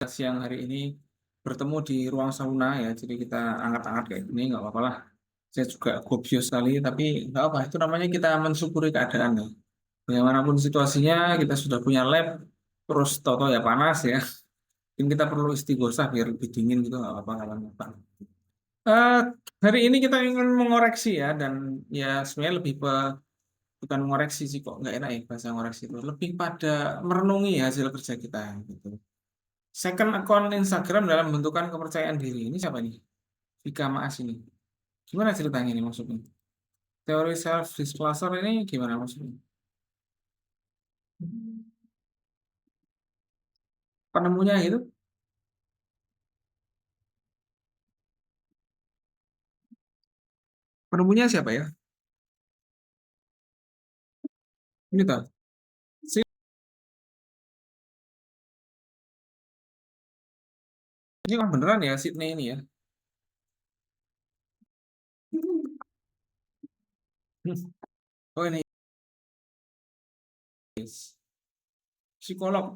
siang hari ini bertemu di ruang sauna ya, jadi kita angkat-angkat kayak gini nggak apa-apa lah. Saya juga gobios sekali, tapi nggak apa. Itu namanya kita mensyukuri keadaan ya. Bagaimanapun situasinya, kita sudah punya lab, terus toto ya panas ya. Mungkin kita perlu istighosah biar lebih dingin gitu, nggak apa-apa, nggak apa-apa. Eh, Hari ini kita ingin mengoreksi ya, dan ya sebenarnya lebih bukan mengoreksi sih, kok nggak enak ya bahasa ngoreksi itu. Lebih pada merenungi hasil kerja kita gitu. Second account Instagram dalam bentukan kepercayaan diri. Ini siapa nih? Vika Maas ini. Gimana ceritanya ini maksudnya? Teori self disclosure ini gimana maksudnya? Penemunya itu? Penemunya siapa ya? Ini tahu. Si ini kan beneran ya Sydney ini ya. Oh ini psikolog.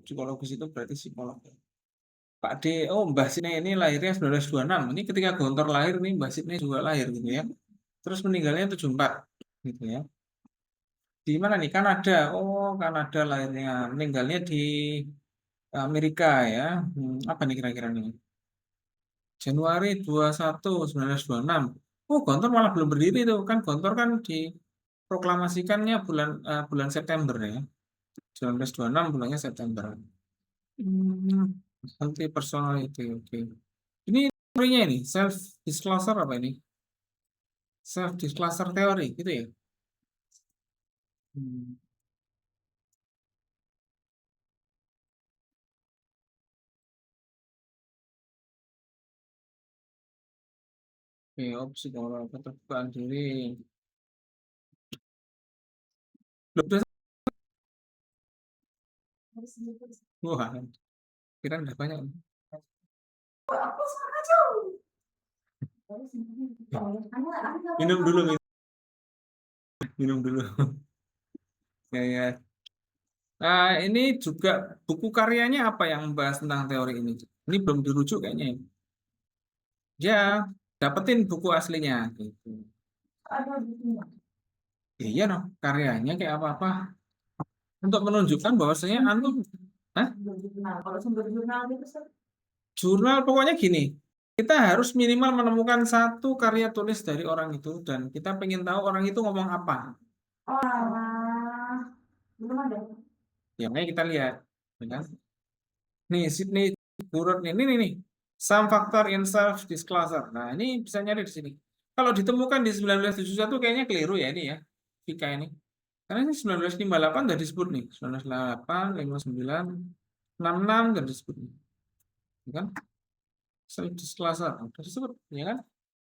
Psikologis itu berarti psikolog. Pak D, oh Mbah Sydney ini lahirnya 1926. Ini ketika Gontor lahir nih Mbah Sydney juga lahir gitu ya. Terus meninggalnya 74 gitu ya. Di mana nih? Kanada. Oh, Kanada lahirnya. Meninggalnya di Amerika ya. Apa nih kira-kira nih? Januari 21, 1926. Oh, Gontor malah belum berdiri tuh. Kan Gontor kan diproklamasikannya bulan September ya. 1926 bulannya September. Hmm, Nanti personality, oke. Ini teorinya ini, self disclosure apa ini? Self disclosure teori gitu ya. Hmm. Oke, opsi kalau keterbukaan diri. Loh, udah- Wah, kira udah banyak. Minum dulu, minum dulu. Ya, ya. Ini juga buku karyanya apa yang membahas tentang teori ini? Ini belum dirujuk kayaknya. Ya, dapetin buku aslinya gitu. Iya, no, karyanya kayak apa-apa untuk menunjukkan bahwasanya antum. Hah? Jurnal pokoknya gini. Kita harus minimal menemukan satu karya tulis dari orang itu dan kita pengen tahu orang itu ngomong apa. Ya, makanya kita lihat, ya kan? Nih, Sydney Burroughs ini nih. Some factor in self disclosure. Nah, ini bisa nyari di sini. Kalau ditemukan di 1971 kayaknya keliru ya ini ya. Vika ini. Karena ini 1958 udah disebut nih. 1958, 59, 66 udah disebut nih. Ya kan? Self disclosure udah disebut, ya kan?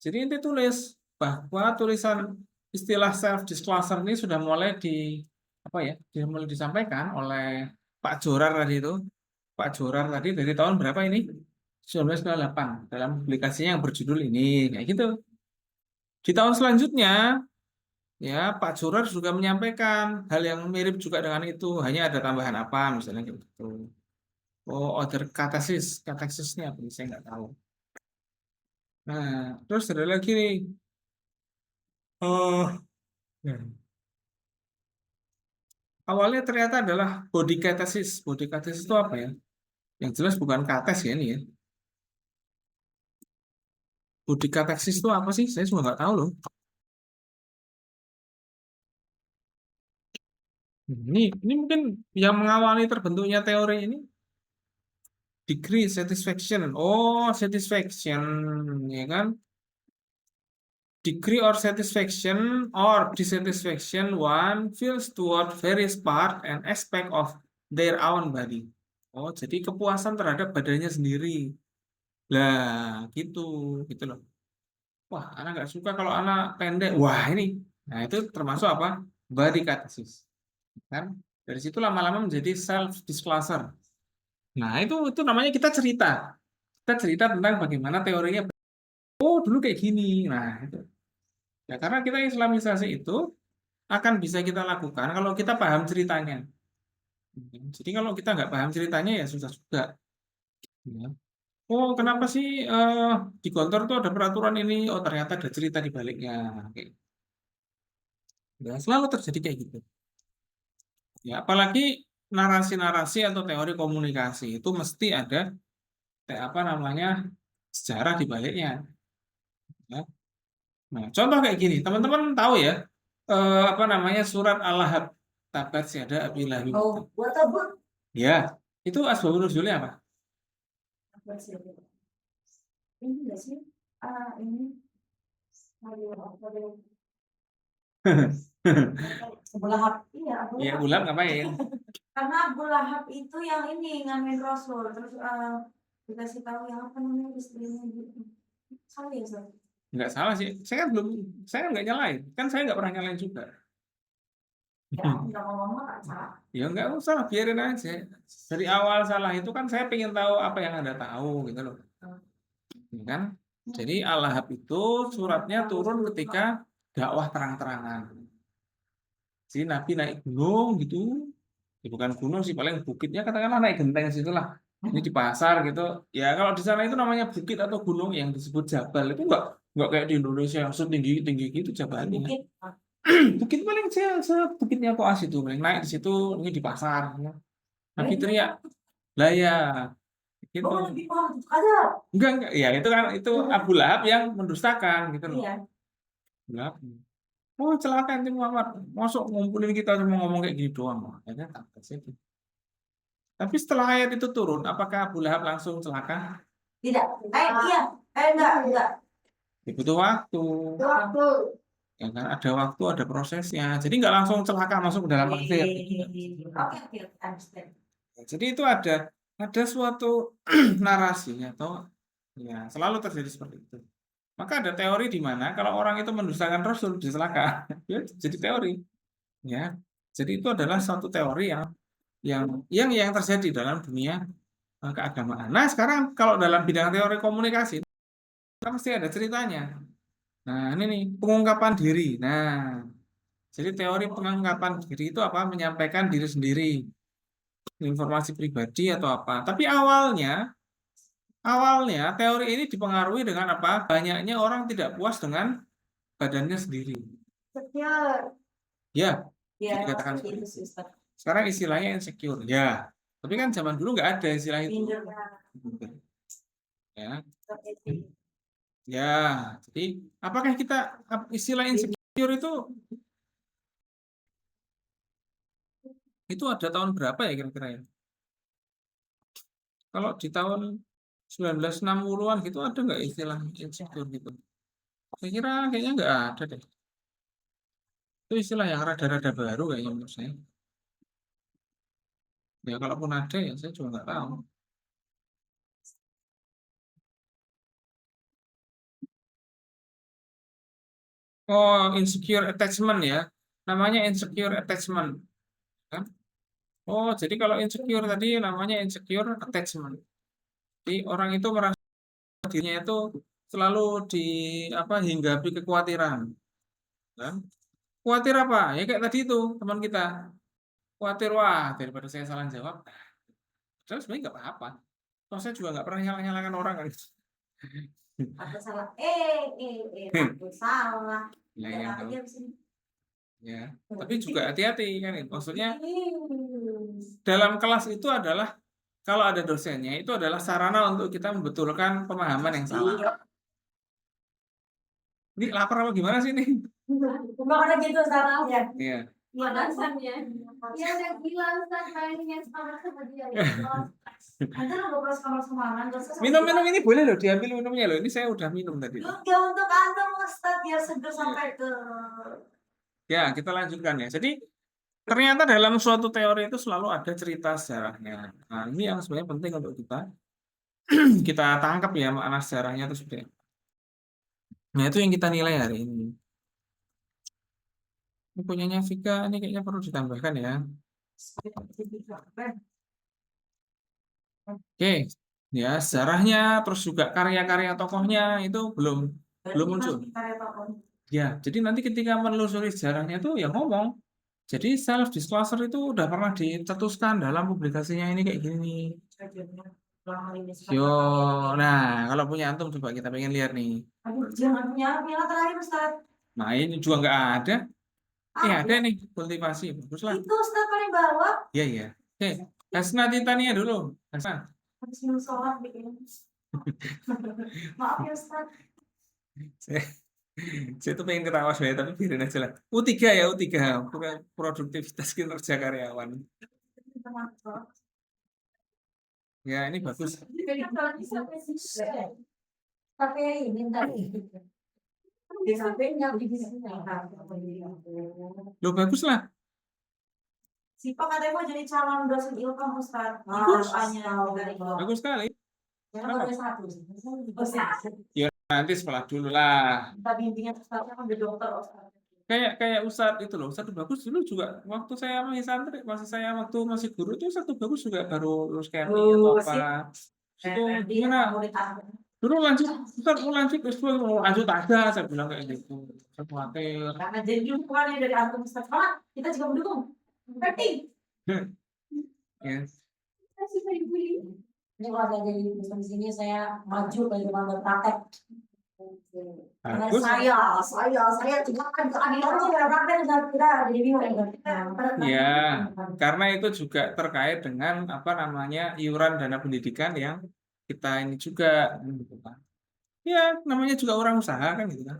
Jadi inti tulis bahwa tulisan istilah self disclosure ini sudah mulai apa ya? Sudah mulai disampaikan oleh Pak Jorar tadi itu. Pak Jorar tadi dari tahun berapa ini? 1998 dalam publikasinya yang berjudul ini kayak gitu. Di tahun selanjutnya ya Pak Jorar juga menyampaikan hal yang mirip juga dengan itu, hanya ada tambahan apa misalnya kayak gitu. Oh, other kataksis, kataksisnya apa? Saya nggak tahu. Nah, terus ada lagi nih. Oh, ya. Awalnya ternyata adalah body katasis. Body katasis itu apa ya? Yang jelas bukan kates ya ini ya. Body katasis itu apa sih? Saya juga nggak tahu loh. Ini mungkin yang mengawali terbentuknya teori ini degree satisfaction. Oh, satisfaction, ya kan? Degree or satisfaction or dissatisfaction one feels toward various part and aspect of their own body. Oh, jadi kepuasan terhadap badannya sendiri. Lah, gitu, gitu loh. Wah, anak nggak suka kalau anak pendek. Wah, ini. Nah, itu termasuk apa? Body katasis. Kan? Dari situ lama-lama menjadi self disclosure. Nah, itu namanya kita cerita. Kita cerita tentang bagaimana teorinya. Oh, dulu kayak gini. Nah, itu. Ya, karena kita Islamisasi itu akan bisa kita lakukan kalau kita paham ceritanya. Jadi kalau kita nggak paham ceritanya ya susah juga. Ya. Oh, kenapa sih di Gontor tuh ada peraturan ini? Oh, ternyata ada cerita di baliknya. Oke. Ya, selalu terjadi kayak gitu. Ya, apalagi narasi-narasi atau teori komunikasi itu mesti ada apa namanya sejarah di baliknya. Ya. Nah, contoh kayak gini, teman-teman tahu ya apa namanya surat Al-Lahab tabat syada abillahi. Oh, buat apa? Ya, itu asbabun nuzulnya apa? Ini enggak sih? Ini ayo apa deh? Abu Lahab. Iya, Abu Ya, Lahab. ulam ngapain? Karena Abu Lahab itu yang ini ngamen Rasul, terus dikasih tahu yang apa namanya istrinya gitu. Salah ya, Sir? Nggak salah sih. Saya nggak nyalain. Kan saya nggak pernah nyalain juga. Ya, nggak ngomong tak salah. Ya nggak usah, biarin aja. Dari awal salah itu kan saya pengen tahu apa yang Anda tahu gitu loh. Ya kan? Jadi Al-Lahab itu suratnya turun ketika dakwah terang-terangan. Jadi Nabi naik gunung gitu. Ya, bukan gunung sih, paling bukitnya katakanlah naik genteng situ lah. Ini di pasar gitu. Ya kalau di sana itu namanya bukit atau gunung yang disebut jabal itu enggak kayak di Indonesia yang setinggi-tinggi gitu jabalnya. Bukit. Bukit paling sebukitnya Koas itu, paling naik di situ ini di pasar. Ya. Nabi teriak, lah ya gitu. Oh, lebih paham. Ada. Enggak, ya itu kan itu Abu Lahab yang mendustakan gitu loh. Iya. Lahab. Oh celaka nanti Muhammad, masuk ngumpulin kita cuma ngomong kayak gini doang. Akhirnya tak sih. Tapi setelah ayat itu turun, apakah Abu Lahab langsung celaka? Tidak. Iya. Enggak. Ya, butuh waktu. Waktu. Ya kan ada waktu, ada prosesnya. Jadi nggak langsung celaka masuk ke dalam takdir. Oke, understand. Jadi itu ada suatu narasi atau ya selalu terjadi seperti itu. Maka ada teori di mana kalau orang itu mendustakan Rasul dia celaka. Ya, jadi teori. Ya. Jadi itu adalah suatu teori yang terjadi dalam dunia keagamaan. Nah, sekarang kalau dalam bidang teori komunikasi kan mesti ada ceritanya. Nah, ini nih pengungkapan diri. Nah, jadi teori pengungkapan diri itu apa? Menyampaikan diri sendiri, informasi pribadi atau apa. Tapi awalnya teori ini dipengaruhi dengan apa? Banyaknya orang tidak puas dengan badannya sendiri. Secure. Ya, Ya, dikatakan seperti itu itu. Ustaz. Sekarang istilahnya insecure. Ya, tapi kan zaman dulu nggak ada istilah itu. Ya, ya. Jadi apakah istilah insecure itu ada tahun berapa ya kira-kira ya? Kalau di tahun 1960-an gitu ada nggak istilah insecure gitu? Saya kira kayaknya nggak ada deh. Itu istilah yang rada-rada baru kayaknya menurut saya. Ya kalaupun ada ya saya juga nggak tahu. Oh, insecure attachment ya. Namanya insecure attachment. Kan? Oh, jadi kalau insecure tadi namanya insecure attachment. Jadi orang itu merasa dirinya itu selalu di apa hinggapi kekhawatiran. Kan? Khawatir apa? Ya kayak tadi itu teman kita. Khawatir wah daripada saya salah jawab. Padahal sebenarnya nggak apa-apa. Toh saya juga nggak pernah nyalakan orang kan. Aku salah. Aku salah. Ya, Ya, ya, aja sini. ya. Tapi juga hati-hati kan. Maksudnya dalam kelas itu adalah kalau ada dosennya itu adalah sarana untuk kita membetulkan pemahaman yang salah. Ini lapar apa gimana sih nih? Makanya gitu sekarang ya. Iya. Balasannya. Ya udah bilang mainnya sama dia. Ada lo ngobrol sama semangat. Minum ini boleh loh, diambil minumnya loh. Ini saya udah minum tadi. Juga untuk Anda Ustaz biar seger sampai ke Ya, kita lanjutkan ya. Jadi ternyata dalam suatu teori itu selalu ada cerita sejarahnya. Nah, ini yang sebenarnya penting untuk kita tangkap ya makna sejarahnya itu seperti apa. Nah, itu yang kita nilai hari ini. Ini punyanya Vika, ini kayaknya perlu ditambahkan ya. Oke, ya sejarahnya, terus juga karya-karya tokohnya itu belum muncul. Ya, jadi nanti ketika menelusuri sejarahnya itu ya ngomong. Jadi self disclosure itu udah pernah dicetuskan dalam publikasinya ini kayak gini. Lama ini Yo, sekarang. nah kalau punya antum coba kita pengen lihat nih. Aduh, jangan punya terakhir Ustaz. Nah ini juga nggak ada. Ada Ada. nih kultivasi, bagus lah. Itu Ustaz paling bawah. Iya iya. Oke, Hasna Titania dulu. Hasna. Habis minum sholat bikin. Maaf ya Ustaz. Saya, saya tuh pengen ketawa saya tapi biarin aja lah. U3 ya U3, produktivitas kinerja karyawan. Ya ini bagus. Pakai ini entar. Di sampingnya di sini. Loh bagus lah. Si Pak katanya mau jadi calon dosen ilkom Ustaz. Bagus. Dari Bagus sekali. yang baru satu. Ya nanti sekolah dulu lah. Kita bimbingan Ustaznya kan udah dokter Ustaz. Kayak Ustadz itu loh, Ustadz bagus dulu juga waktu saya masih santri, waktu masih guru itu Ustadz bagus juga baru lulus KMI atau apa. Itu gimana? Dulu lanjut, Ustadz mau lanjut S2 mau lanjut aja, saya bilang kayak gitu. Saya khawatir. Karena jadi dukungannya dari antum Ustaz. Malah kita juga mendukung. Berarti. Ya. Ini kalau ada jadi dosen di sini saya maju dari depan berpraktek. Karena Bagus. saya juga kan keadilannya ya praktek dan kita jadi bingung. Ya, karena itu juga terkait dengan apa namanya iuran dana pendidikan yang kita ini juga, gitu kan. Ya, namanya juga orang usaha kan gitu kan.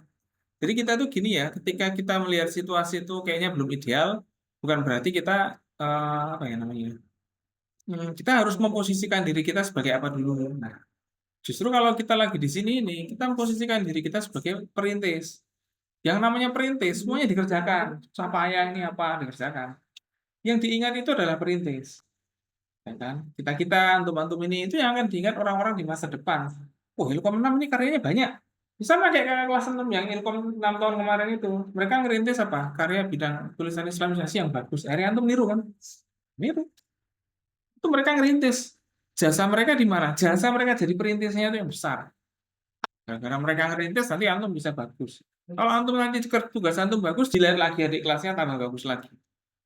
Jadi kita tuh gini ya, ketika kita melihat situasi itu kayaknya belum ideal, bukan berarti kita apa ya namanya? Kita harus memposisikan diri kita sebagai apa dulu. Nah, justru kalau kita lagi di sini ini, kita memposisikan diri kita sebagai perintis. Yang namanya perintis semuanya dikerjakan. Capaian ini apa dikerjakan. Yang diingat itu adalah perintis. Ya kan? Kita antum-antum ini itu yang akan diingat orang-orang di masa depan. Oh, Ilkom 6 ini karyanya banyak. Sama kayak kakak kelas 6 yang Ilkom 6 tahun kemarin itu. Mereka ngerintis apa? Karya bidang tulisan Islamisasi yang bagus. Akhirnya antum niru kan? Niru. Itu mereka ngerintis. Jasa mereka di mana? Jasa mereka jadi perintisnya itu yang besar. Karena mereka ngerintis nanti antum bisa bagus. Kalau antum nanti tugas antum bagus, dilihat lagi adik kelasnya tambah bagus lagi.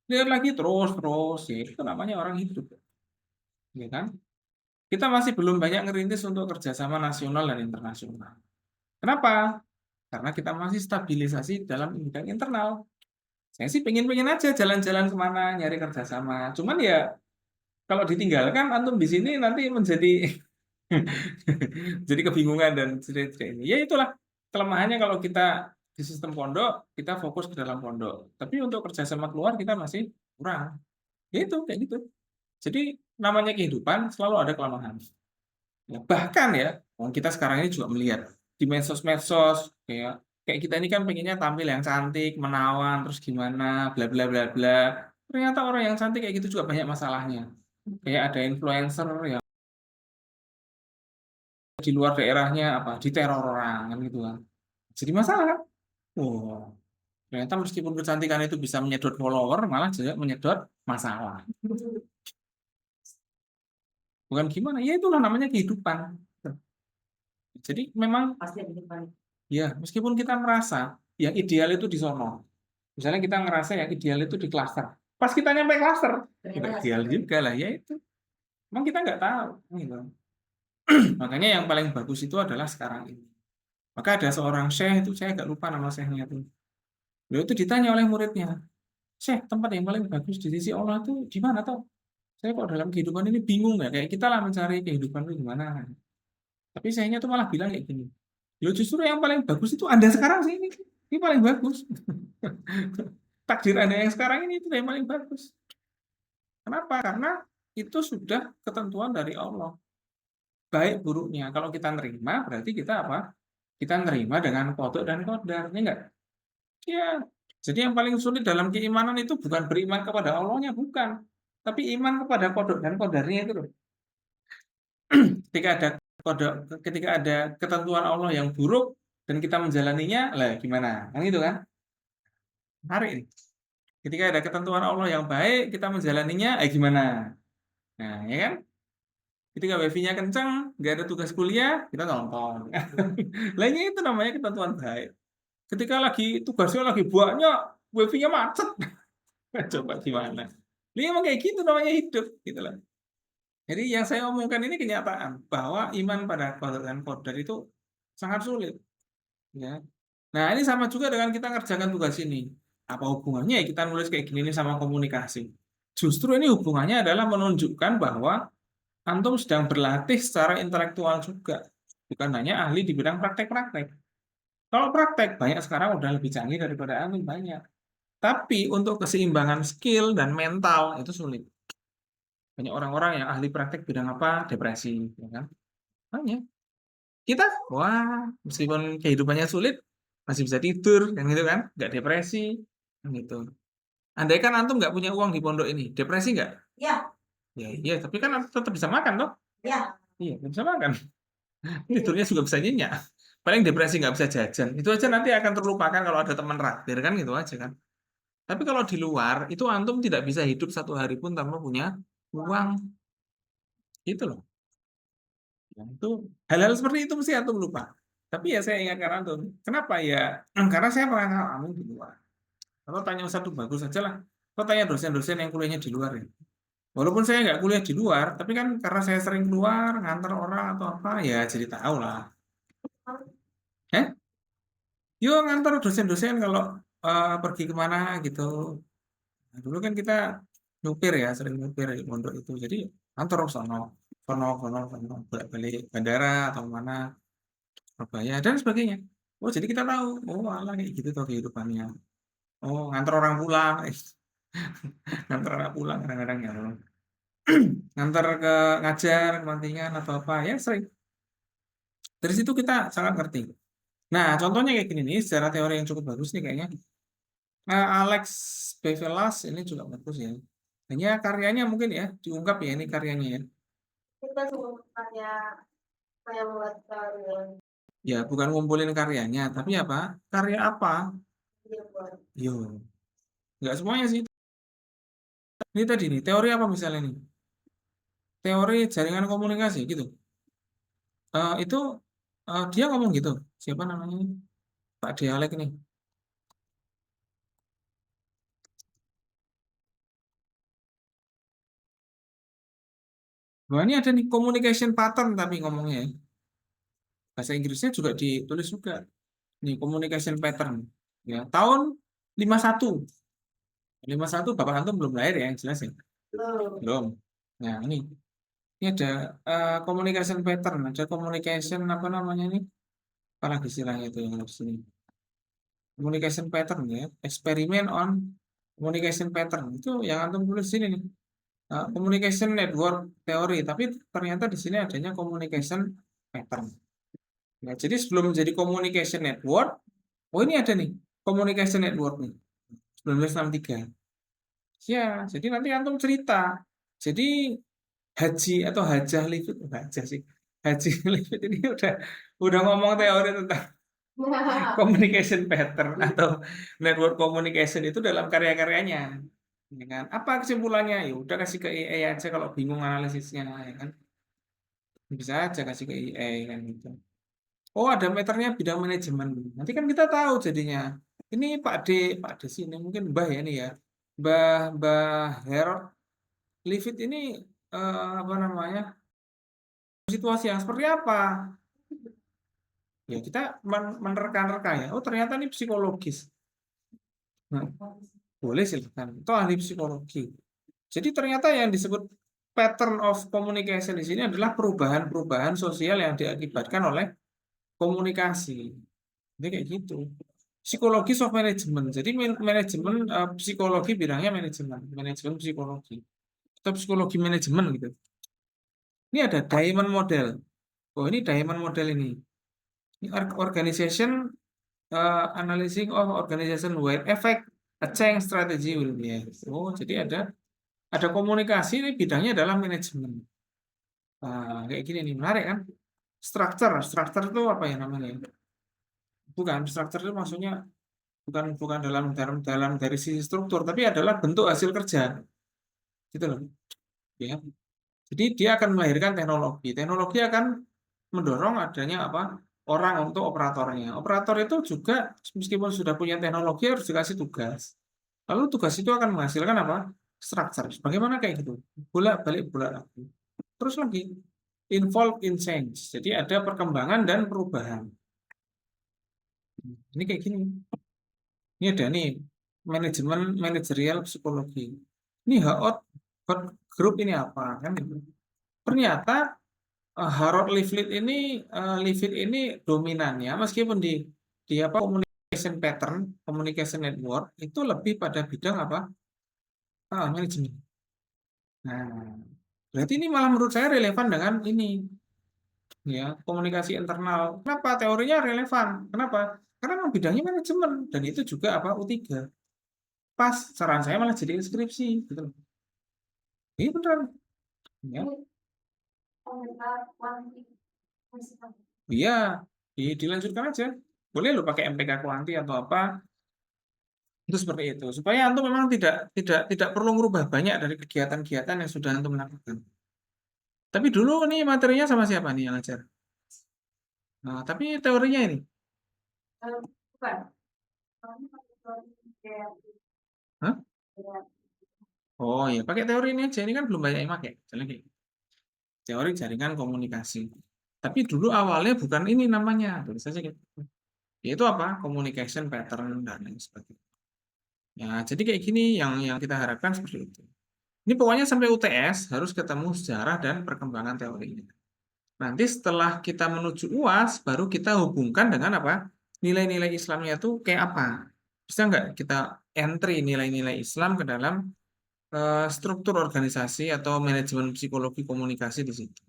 Lihat lagi terus, ya itu namanya orang hidup. Ya kan? Kita masih belum banyak ngerintis untuk kerjasama nasional dan internasional. Kenapa? Karena kita masih stabilisasi dalam bidang internal. Saya sih pengen aja jalan-jalan kemana, nyari kerjasama. Cuman ya, kalau ditinggalkan, antum di sini nanti menjadi jadi kebingungan dan ini. Ya itulah kelemahannya kalau kita di sistem pondok, kita fokus ke dalam pondok. Tapi untuk kerjasama keluar kita masih kurang. Ya itu, kayak gitu. Jadi namanya kehidupan selalu ada kelemahan. Ya, bahkan ya, kita sekarang ini juga melihat di medsos-medsos kayak kita ini kan pengennya tampil yang cantik, menawan, terus gimana, bla bla bla bla. Ternyata orang yang cantik kayak gitu juga banyak masalahnya. Kayak ada influencer yang di luar daerahnya apa diteror orang kan gitu kan. Jadi masalah kan? Oh, ternyata meskipun kecantikan itu bisa menyedot follower, malah juga menyedot masalah. Bukan gimana? Ya itulah namanya kehidupan. Jadi memang Pasti ada depan. ya, meskipun kita merasa yang ideal itu di sono. Misalnya kita ngerasa yang ideal itu di klaster. Pas kita nyampe klaster, tidak ideal juga lah. Ya itu. Emang kita nggak tahu. Gitu. Makanya yang paling bagus itu adalah sekarang ini. Maka ada seorang syekh itu, saya nggak lupa nama syekhnya itu. Beliau itu ditanya oleh muridnya, Syekh, tempat yang paling bagus di sisi Allah itu di mana toh? Saya kok dalam kehidupan ini bingung ya. Kayak kita lah mencari kehidupan itu gimana. Tapi syekhnya tuh malah bilang kayak gini. Ya justru yang paling bagus itu Anda sekarang sih ini. Ini paling bagus. Takdir Anda yang sekarang ini itu yang paling bagus. Kenapa? Karena itu sudah ketentuan dari Allah. Baik buruknya. Kalau kita nerima, berarti kita apa? Kita nerima dengan qada dan qadar. Ini enggak? Ya. Jadi yang paling sulit dalam keimanan itu bukan beriman kepada Allahnya, bukan. Tapi iman kepada qada dan qadarnya itu loh. Ketika ada ketentuan Allah yang buruk dan kita menjalaninya, lah gimana? Kan gitu kan? Menarik ini. Ketika ada ketentuan Allah yang baik, kita menjalaninya, gimana? Nah, ya kan? Ketika wifi-nya kencang, nggak ada tugas kuliah, kita nonton. Lainnya itu namanya ketentuan baik. Ketika lagi tugasnya lagi banyak, wifi-nya macet. Coba gimana? Ini emang kayak gitu namanya hidup, gitu lah. Jadi yang saya omongkan ini kenyataan bahwa iman pada qada dan qadar itu sangat sulit, ya. Nah, ini sama juga dengan kita ngerjakan tugas ini. Apa hubungannya ya kita nulis kayak gini nih sama komunikasi? Justru ini hubungannya adalah menunjukkan bahwa antum sedang berlatih secara intelektual juga, bukan hanya ahli di bidang praktek-praktek. Kalau praktek banyak sekarang udah lebih canggih daripada antum banyak. Tapi untuk keseimbangan skill dan mental itu sulit. Banyak orang-orang yang ahli praktek bidang apa? Depresi, ya kan? Banyak. Kita, wah, meskipun kehidupannya sulit, masih bisa tidur, kan gitu kan? Nggak depresi, kan gitu. Andai kan antum nggak punya uang di pondok ini, depresi nggak? Ya, Ya, iya, tapi kan antum tetap bisa makan, toh? ya. Iya, bisa makan. Tidurnya juga bisa nyenyak. Paling depresi nggak bisa jajan. Itu aja nanti akan terlupakan kalau ada teman raktir, kan gitu aja kan. Tapi kalau di luar, itu antum tidak bisa hidup satu hari pun tanpa punya uang. Itu loh. Ya, itu hal-hal seperti itu mesti antum lupa. Tapi ya saya ingatkan antum. Kenapa ya? Karena saya pernah ngalamin di luar. Kalau tanya satu bagus saja lah. Kalau tanya dosen-dosen yang kuliahnya di luar ya. Walaupun saya nggak kuliah di luar, tapi kan karena saya sering keluar, ngantar orang atau apa, ya jadi tahu lah. Eh? Yo ngantar dosen-dosen kalau pergi kemana gitu. Nah, dulu kan kita nyupir ya, sering nyupir di pondok itu. Jadi ngantar sono, sono, sono, sono, balik bandara atau mana, Surabaya dan sebagainya. Oh, jadi kita tahu, oh alah kayak gitu tuh kehidupannya. Oh, ngantar orang pulang, ngantar anak pulang kadang-kadang ya. Ngantar ke ngajar, kemantingan atau apa, ya sering. Dari situ kita sangat ngerti. Nah, contohnya kayak gini nih, secara teori yang cukup bagus nih kayaknya. Nah, Alex Bevelas ini juga bagus ya. Hanya karyanya mungkin ya, diungkap ya ini karyanya ya. Kita semua karya saya buat karya Ya, bukan ngumpulin karyanya, tapi apa? Karya apa? dia buat. Yo, nggak semuanya sih. Ini tadi nih, teori apa misalnya nih? Teori jaringan komunikasi gitu. Itu dia ngomong gitu. Siapa namanya ini? Pak Dialek nih. Wah, ini ada nih communication pattern tapi ngomongnya ya. Bahasa Inggrisnya juga ditulis juga. Nih, communication pattern. Ya, tahun 51. 51 Bapak Antum belum lahir ya, yang jelas ya. Belum. Belum. Nah, ini ada communication pattern, ada communication apa namanya ini? Apalagi istilahnya itu yang harus ini. Communication pattern ya, eksperimen on communication pattern. Itu yang Antum tulis sini nih. Communication network theory, tapi ternyata di sini adanya communication pattern. Nah, jadi sebelum menjadi communication network, oh ini ada nih, communication network nih, 1963. Ya, jadi nanti antum cerita. Jadi Haji atau Hajah Lifit, Hajah sih. Haji Lifit ini udah ngomong teori tentang communication pattern atau network communication itu dalam karya-karyanya. Ya kan? Apa kesimpulannya? Ya udah kasih ke AI aja kalau bingung analisisnya, ya kan? Bisa aja kasih ke AI kan gitu. Oh, ada meternya bidang manajemen. Nanti kan kita tahu jadinya. Ini Pak D sini mungkin Mbah ya ini ya. Mbah Harold Livit ini apa namanya? Situasi yang seperti apa? Ya kita menerka-nerka ya. Oh, ternyata ini psikologis. Nah, boleh silakan. Itu ahli psikologi. Jadi ternyata yang disebut pattern of communication di sini adalah perubahan-perubahan sosial yang diakibatkan oleh komunikasi. Jadi kayak gitu. Psikologi of management. Jadi manajemen psikologi bidangnya manajemen, manajemen psikologi atau psikologi manajemen gitu. Ini ada diamond model. Oh, ini diamond model ini. Ini organization analyzing of organization where effect a change strategy will be. Oh, jadi ada komunikasi ini bidangnya adalah manajemen. Kayak gini nih, menarik kan? Structure itu apa ya namanya? Bukan, structure itu maksudnya bukan bukan dalam dari sisi struktur, tapi adalah bentuk hasil kerja, gitu loh. Ya. Jadi dia akan melahirkan teknologi. Teknologi akan mendorong adanya apa? Orang untuk operatornya. Operator itu juga meskipun sudah punya teknologi harus dikasih tugas. Lalu tugas itu akan menghasilkan apa? Structure. Bagaimana kayak gitu? Bolak-balik bolak lagi. terus lagi involve in change. Jadi ada perkembangan dan perubahan. Ini kayak gini. Ini ada nih manajemen manajerial psikologi. Ini hot group ini apa kan? Ternyata Harold Leavitt ini dominannya meskipun di apa communication pattern, communication network itu lebih pada bidang apa? Manajemen. Nah, berarti ini malah menurut saya relevan dengan ini ya, komunikasi internal. Kenapa teorinya relevan? Kenapa? Karena memang bidangnya manajemen dan itu juga apa U3. Pas saran saya malah jadi skripsi gitu loh. Ini beneran ya. Iya, dilanjutkan aja. Boleh lo pakai MTK kuanti atau apa. Itu seperti itu. Supaya antum memang tidak perlu merubah banyak dari kegiatan-kegiatan yang sudah antum lakukan. Tapi dulu nih materinya sama siapa nih yang ngajar? Nah, tapi teorinya ini. Bukan. Hah? Oh iya, pakai teori ini aja. Ini kan belum banyak yang pakai. Misalnya kayak teori jaringan komunikasi. Tapi dulu awalnya bukan ini namanya. Tulis saja gitu. Yaitu apa? Communication pattern dan lain sebagainya. Ya, jadi kayak gini yang kita harapkan seperti itu. Ini pokoknya sampai UTS harus ketemu sejarah dan perkembangan teorinya. Nanti setelah kita menuju UAS, baru kita hubungkan dengan apa? Nilai-nilai Islamnya itu kayak apa? Bisa nggak kita entry nilai-nilai Islam ke dalam struktur organisasi atau manajemen psikologi komunikasi di situ.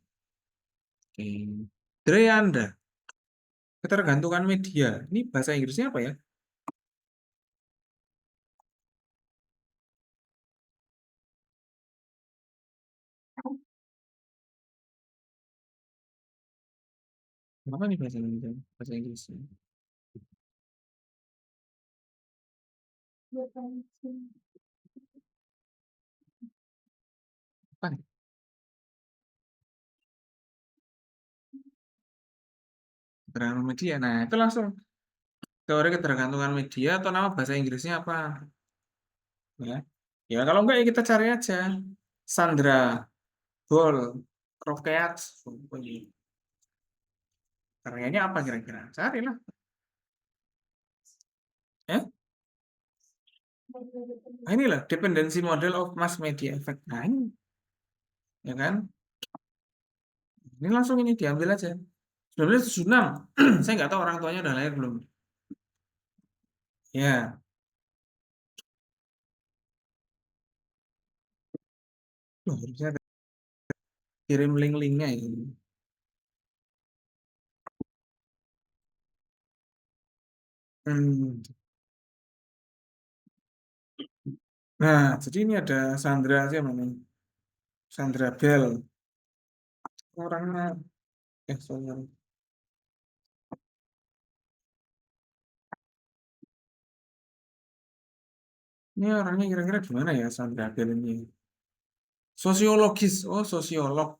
Oke. Dreyanda, ketergantungan media. Ini bahasa Inggrisnya apa ya? Apa nih bahasa Inggrisnya? Bahasa Inggrisnya. Apa nih? Ketergantungan media. Nah, itu langsung teori ketergantungan media atau nama bahasa Inggrisnya apa? Ya, ya kalau enggak ya kita cari aja. Sandra, Bol, Rokeat, karyanya apa kira-kira? Carilah. Ya, nah, inilah dependency model of mass media effect. Nah, ini, ya kan? Ini langsung ini diambil aja. 1976. Saya nggak tahu orang tuanya udah lahir belum. Ya, loh, harusnya kirim link-linknya ini. Hmm. Nah, jadi ini ada Sandra siapa nih? Sandra Bell. Orangnya, sorry. Ini orangnya kira-kira gimana ya Sandra Bell ini? Sosiologis, oh sosiolog.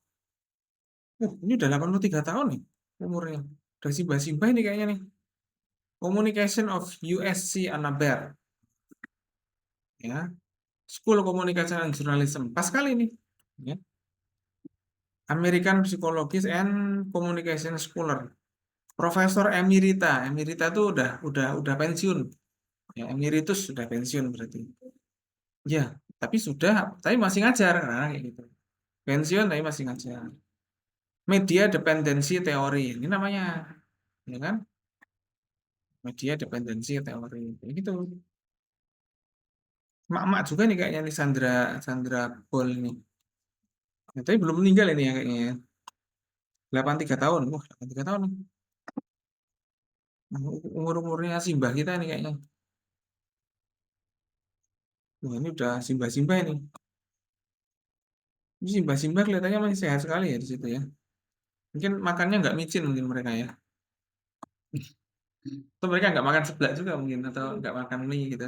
Ini udah 83 tahun nih umurnya. Udah simbah-simbah ini kayaknya nih. Communication of USC Annenberg. Ya, School Communication and Journalism. Pas kali nih. Ya. American Psychologist and Communication Scholar. Profesor Emerita. Emerita itu udah pensiun. Ya, emeritus sudah pensiun berarti. Ya, tapi masih ngajar nah, kayak gitu. Pensiun tapi masih ngajar. Media dependensi teori. Ini namanya, ya kan? Media dependensi teori. Kayak gitu. Mak-mak juga nih kayaknya nih Sandra Sandra Bol ini. Ya, tapi belum meninggal ini ya kayaknya ya. 83 tahun. Wah, 83 tahun nih. Umur-umurnya simbah kita nih kayaknya. Wah, ini udah simbah-simbah ini. Ini simbah-simbah kelihatannya masih sehat sekali ya di situ ya. Mungkin makannya nggak micin mungkin mereka ya. Atau mereka nggak makan seblak juga mungkin atau nggak makan mie gitu.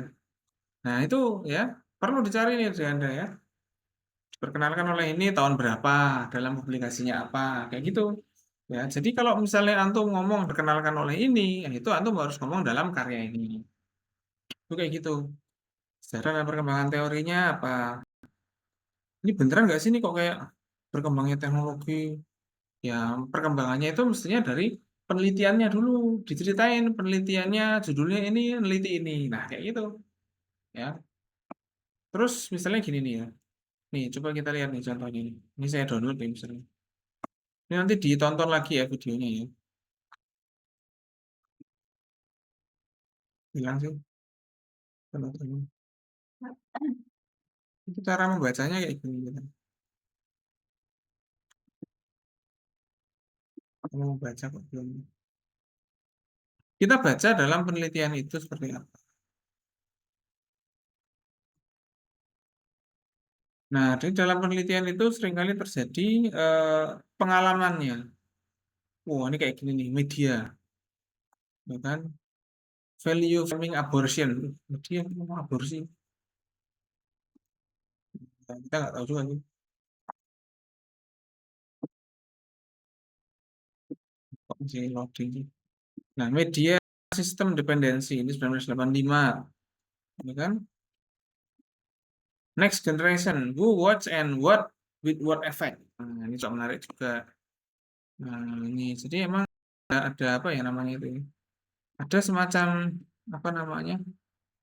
Nah itu ya perlu dicari nih dari Anda ya. Diperkenalkan oleh ini tahun berapa, dalam publikasinya apa, kayak gitu. Ya, jadi kalau misalnya antum ngomong dikenalkan oleh ini, ya itu antum harus ngomong dalam karya ini. Itu kayak gitu. Sejarah dan perkembangan teorinya apa? Ini beneran nggak sih ini kok kayak berkembangnya teknologi, ya perkembangannya itu mestinya dari penelitiannya dulu, diceritain penelitiannya, judulnya ini, neliti ini. Nah, kayak gitu, ya. Terus misalnya gini nih ya. Nih, coba kita lihat nih contohnya ini. Ini saya download nih misalnya. Ini nanti ditonton lagi ya videonya ya. Bilang sih. Tonton. Itu cara membacanya kayak gini gitu. Mau baca kok belum. Kita baca dalam penelitian itu seperti apa. Nah, di dalam penelitian itu seringkali terjadi pengalamannya. Wah, ini kayak gini nih, media, ya kan? Value farming abortion. Media ngomong aborsi. Nah, kita nggak tahu juga nih. Kok masih loading sih. Nah, media sistem dependensi ini 1985, ya kan? Next generation, who, watch, and what with what effect. Nah, ini juga menarik juga. Nah, ini jadi emang ada apa ya namanya itu? Ada semacam apa namanya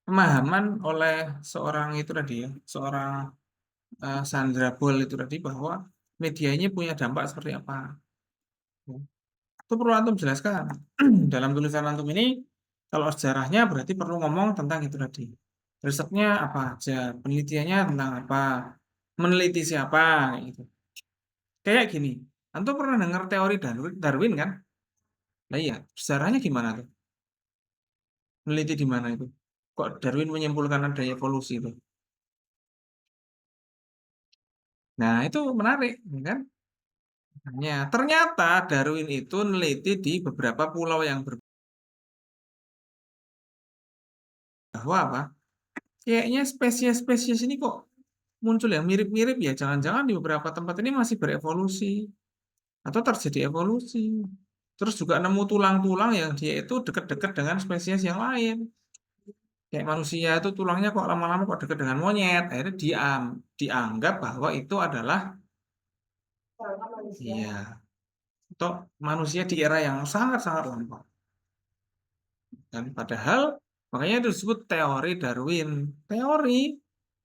pemahaman oleh seorang itu tadi ya, seorang Sandra Boll itu tadi bahwa media ini punya dampak seperti apa. Itu perlu antum jelaskan. Dalam tulisan antum ini, kalau sejarahnya berarti perlu ngomong tentang itu tadi. Risetnya apa aja, penelitiannya tentang apa, meneliti siapa, kayak gitu. Kayak gini, antum pernah dengar teori Darwin kan? Nah iya, sejarahnya gimana tuh? Meneliti di mana itu? Kok Darwin menyimpulkan ada evolusi itu? Nah, itu menarik, ya kan? Ternyata Darwin itu meneliti di beberapa pulau yang bahwa apa? Kayaknya spesies-spesies ini kok muncul yang mirip-mirip ya. Jangan-jangan di beberapa tempat ini masih berevolusi atau terjadi evolusi. Terus juga nemu tulang-tulang yang dia itu dekat-dekat dengan spesies yang lain. Kayak manusia itu tulangnya kok lama-lama kok dekat dengan monyet. Akhirnya dianggap bahwa itu adalah iya, atau manusia di era yang sangat-sangat lama. Dan padahal makanya itu disebut teori Darwin. Teori,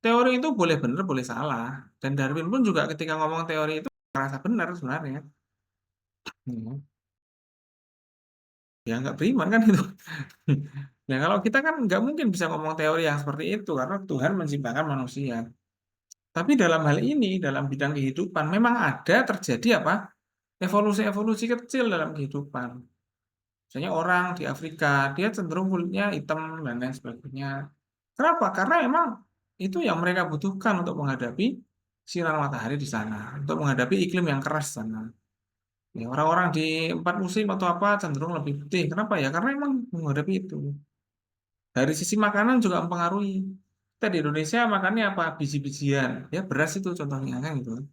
teori itu boleh benar, boleh salah. Dan Darwin pun juga ketika ngomong teori itu merasa benar sebenarnya. Hmm. Ya nggak beriman kan itu. Nah kalau kita kan nggak mungkin bisa ngomong teori yang seperti itu karena Tuhan menciptakan manusia. Tapi dalam hal ini, dalam bidang kehidupan, memang ada terjadi apa? Evolusi-evolusi kecil dalam kehidupan. Misalnya orang di Afrika, dia cenderung kulitnya hitam dan lain sebagainya. Kenapa? Karena emang itu yang mereka butuhkan untuk menghadapi sinar matahari di sana, untuk menghadapi iklim yang keras di sana. Ya, orang-orang di empat musim atau apa cenderung lebih putih. Kenapa ya? Karena emang menghadapi itu. Dari sisi makanan juga mempengaruhi. Kita di Indonesia makannya apa? Biji-bijian. Ya beras itu contohnya kan gitu.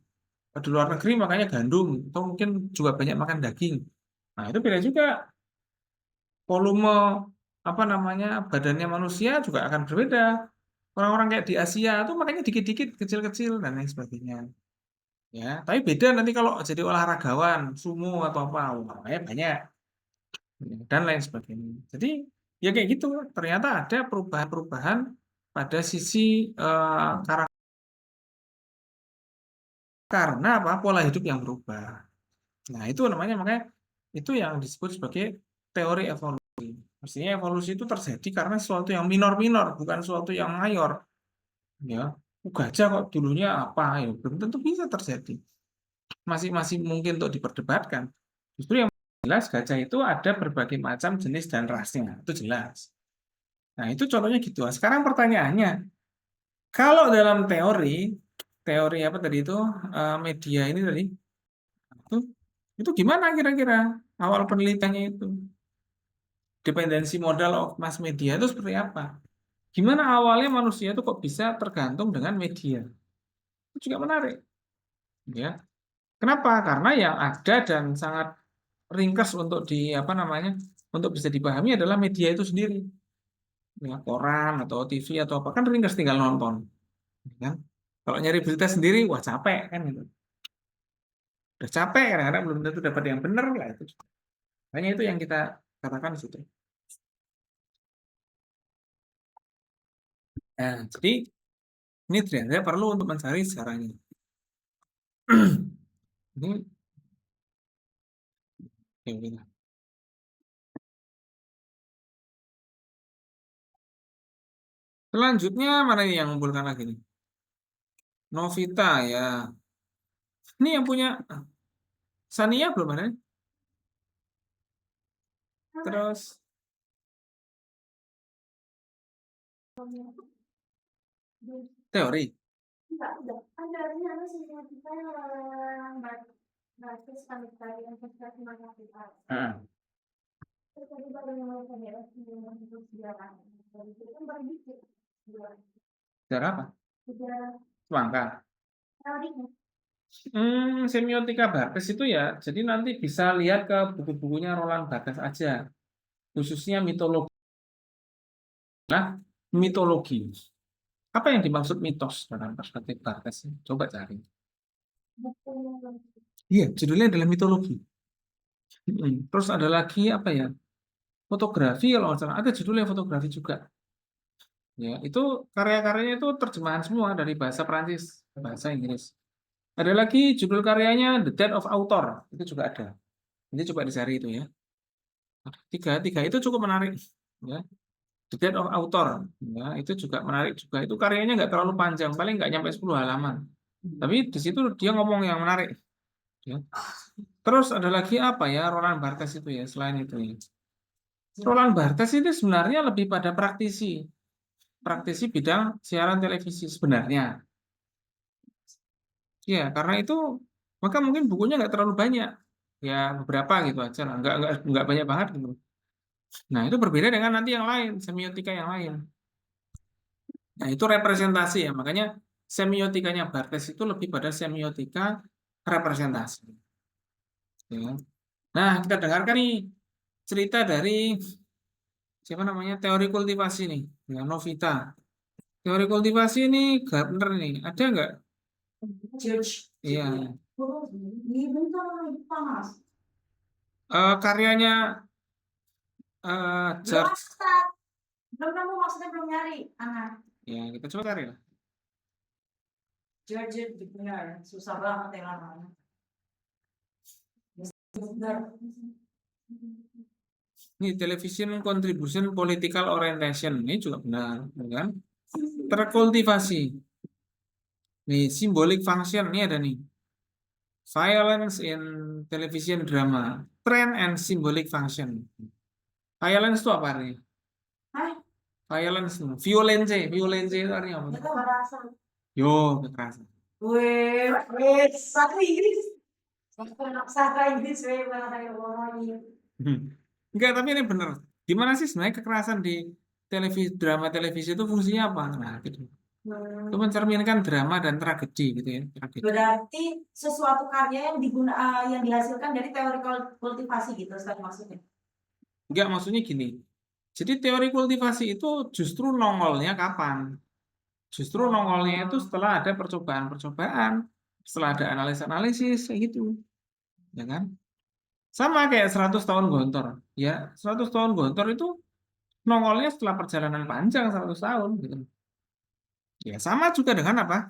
Di luar negeri makanya gandum atau mungkin juga banyak makan daging. Nah, itu beda juga. Volume apa namanya badannya manusia juga akan berbeda. Orang-orang kayak di Asia itu makanya dikit-dikit kecil-kecil dan lain sebagainya. Ya, tapi beda nanti kalau jadi olahragawan, sumo atau apa, wah, makanya banyak dan lain sebagainya. Jadi ya kayak gitu. Ternyata ada perubahan-perubahan pada sisi karakter karena apa pola hidup yang berubah. Nah itu namanya makanya itu yang disebut sebagai teori evolusi. Mestinya evolusi itu terjadi karena sesuatu yang minor-minor, bukan sesuatu yang mayor. Ya, gajah kok dulunya apa ya belum tentu bisa terjadi. Masih masih mungkin untuk diperdebatkan. Justru yang jelas gajah itu ada berbagai macam jenis dan rasnya, itu jelas. Nah, itu contohnya gitu. Sekarang pertanyaannya, kalau dalam teori, teori apa tadi itu, media ini tadi, itu, itu gimana kira-kira awal penelitiannya itu? Dependensi modal of mass media itu seperti apa? Gimana awalnya manusia itu kok bisa tergantung dengan media? Itu juga menarik, ya. Kenapa? Karena yang ada dan sangat ringkas untuk di apa namanya, untuk bisa dipahami adalah media itu sendiri. Ya, koran atau TV atau apa kan ringkas tinggal nonton, kan? Kalau nyari berita sendiri, wah capek kan gitu. udah capek kadang-kadang belum tentu dapat yang benar lah itu. Hanya itu yang kita katakan di situ. Nah, jadi ini ternyata perlu untuk mencari caranya. Ini yang kita. Selanjutnya mana ini yang mengumpulkan lagi nih? Novita ya. Ini yang punya Sania belum ada? Terus teori. Enggak, kan teorinya ada semiotika yang basis tadi yang kita semiotika. Terus tadi baru ngomongin ya, sejarah. Dari itu kan baru dikit. Sejarah apa? Sejarah Semangka. teorinya. Semiotika Barthes itu ya, jadi nanti bisa lihat ke buku-bukunya Roland Barthes aja, khususnya mitologi. Nah, mitologi. Apa yang dimaksud mitos dalam perspektif Barthes? Coba cari. Iya, judulnya adalah mitologi. Terus ada lagi apa ya? Fotografi kalau nggak salah. Ada judulnya fotografi juga. Ya, itu karya-karyanya itu terjemahan semua dari bahasa Prancis ke bahasa Inggris. Ada lagi judul karyanya The Death of Author, itu juga ada. Nanti coba dicari itu ya. Tiga itu cukup menarik. Ya. The Death of Author, ya, itu juga menarik juga. Itu karyanya nggak terlalu panjang, paling nggak nyampe 10 halaman. Tapi di situ dia ngomong yang menarik. Ya. Terus ada lagi apa ya Roland Barthes itu ya selain itu ya. Roland Barthes itu sebenarnya lebih pada praktisi bidang siaran televisi sebenarnya. Ya, karena itu maka mungkin bukunya nggak terlalu banyak. Ya beberapa gitu aja lah, nggak banyak banget gitu. Nah, itu berbeda dengan nanti yang lain, semiotika yang lain. Nah, itu representasi ya. Makanya semiotikanya Barthes itu lebih pada semiotika representasi. Ya. Nah, kita dengarkan nih cerita dari siapa namanya teori kultivasi nih, ya, Novita. Teori kultivasi ini Gardner nih, ada nggak? Iya. Karyanya George. Belum kamu maksudnya belum nyari, anak. Ya, kita coba cari lah. George benar, susah banget ya namanya. Ini television contribution political orientation ini juga benar, kan? Terkultivasi. Nih symbolic function ini ada nih. Violence in television drama, trend and symbolic function. Violence itu apa artinya? Violence, violence itu artinya apa? Kekerasan. Yo, kekerasan. Satu Inggris. Sastra Inggris, Enggak, tapi ini benar. Gimana sih sebenarnya kekerasan di drama televisi itu fungsinya apa? Nah, gitu. Itu mencerminkan drama dan tragedi gitu ya. Tragedi. Berarti sesuatu karya yang dihasilkan dari teori kultivasi gitu, Ustaz, maksudnya. Enggak, maksudnya gini. Jadi teori kultivasi itu justru nongolnya kapan? Justru nongolnya itu setelah ada percobaan-percobaan, setelah ada analisis-analisis kayak gitu. Ya kan? Sama kayak 100 tahun Gontor. Ya, 100 tahun Gontor itu nongolnya setelah perjalanan panjang 100 tahun gitu. Ya, sama juga dengan apa?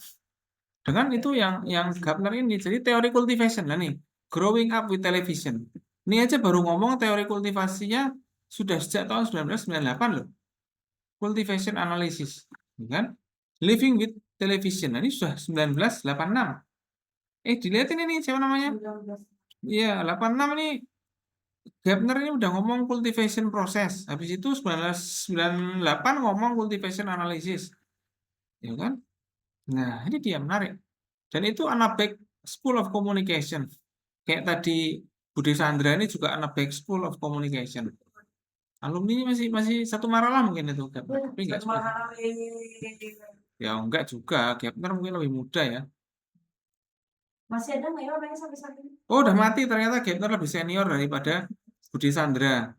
Dengan itu yang Gardner ini. Jadi teori cultivation lah nih. Growing up with television. Ini aja baru ngomong teori kultivasinya sudah sejak tahun 1998 loh. Cultivation analysis, ya kan? Living with television. Nah, ini sudah 1986. Dilihatin ini siapa namanya? Iya, 86 ini Gardner ini udah ngomong cultivation process. Habis itu 1998 ngomong cultivation analysis. Ya kan? Nah, ini dia menarik. Dan itu anak back School of Communication. Kayak tadi Budi Sandra ini juga anak back School of Communication. Alumni masih satu Maralah mungkin itu, tapi enggak juga. Ya enggak juga, Gardner mungkin lebih muda ya. Masih ada nggak ya orangnya sampai saat ini? Oh, udah mati ternyata Gardner lebih senior daripada Budi Sandra.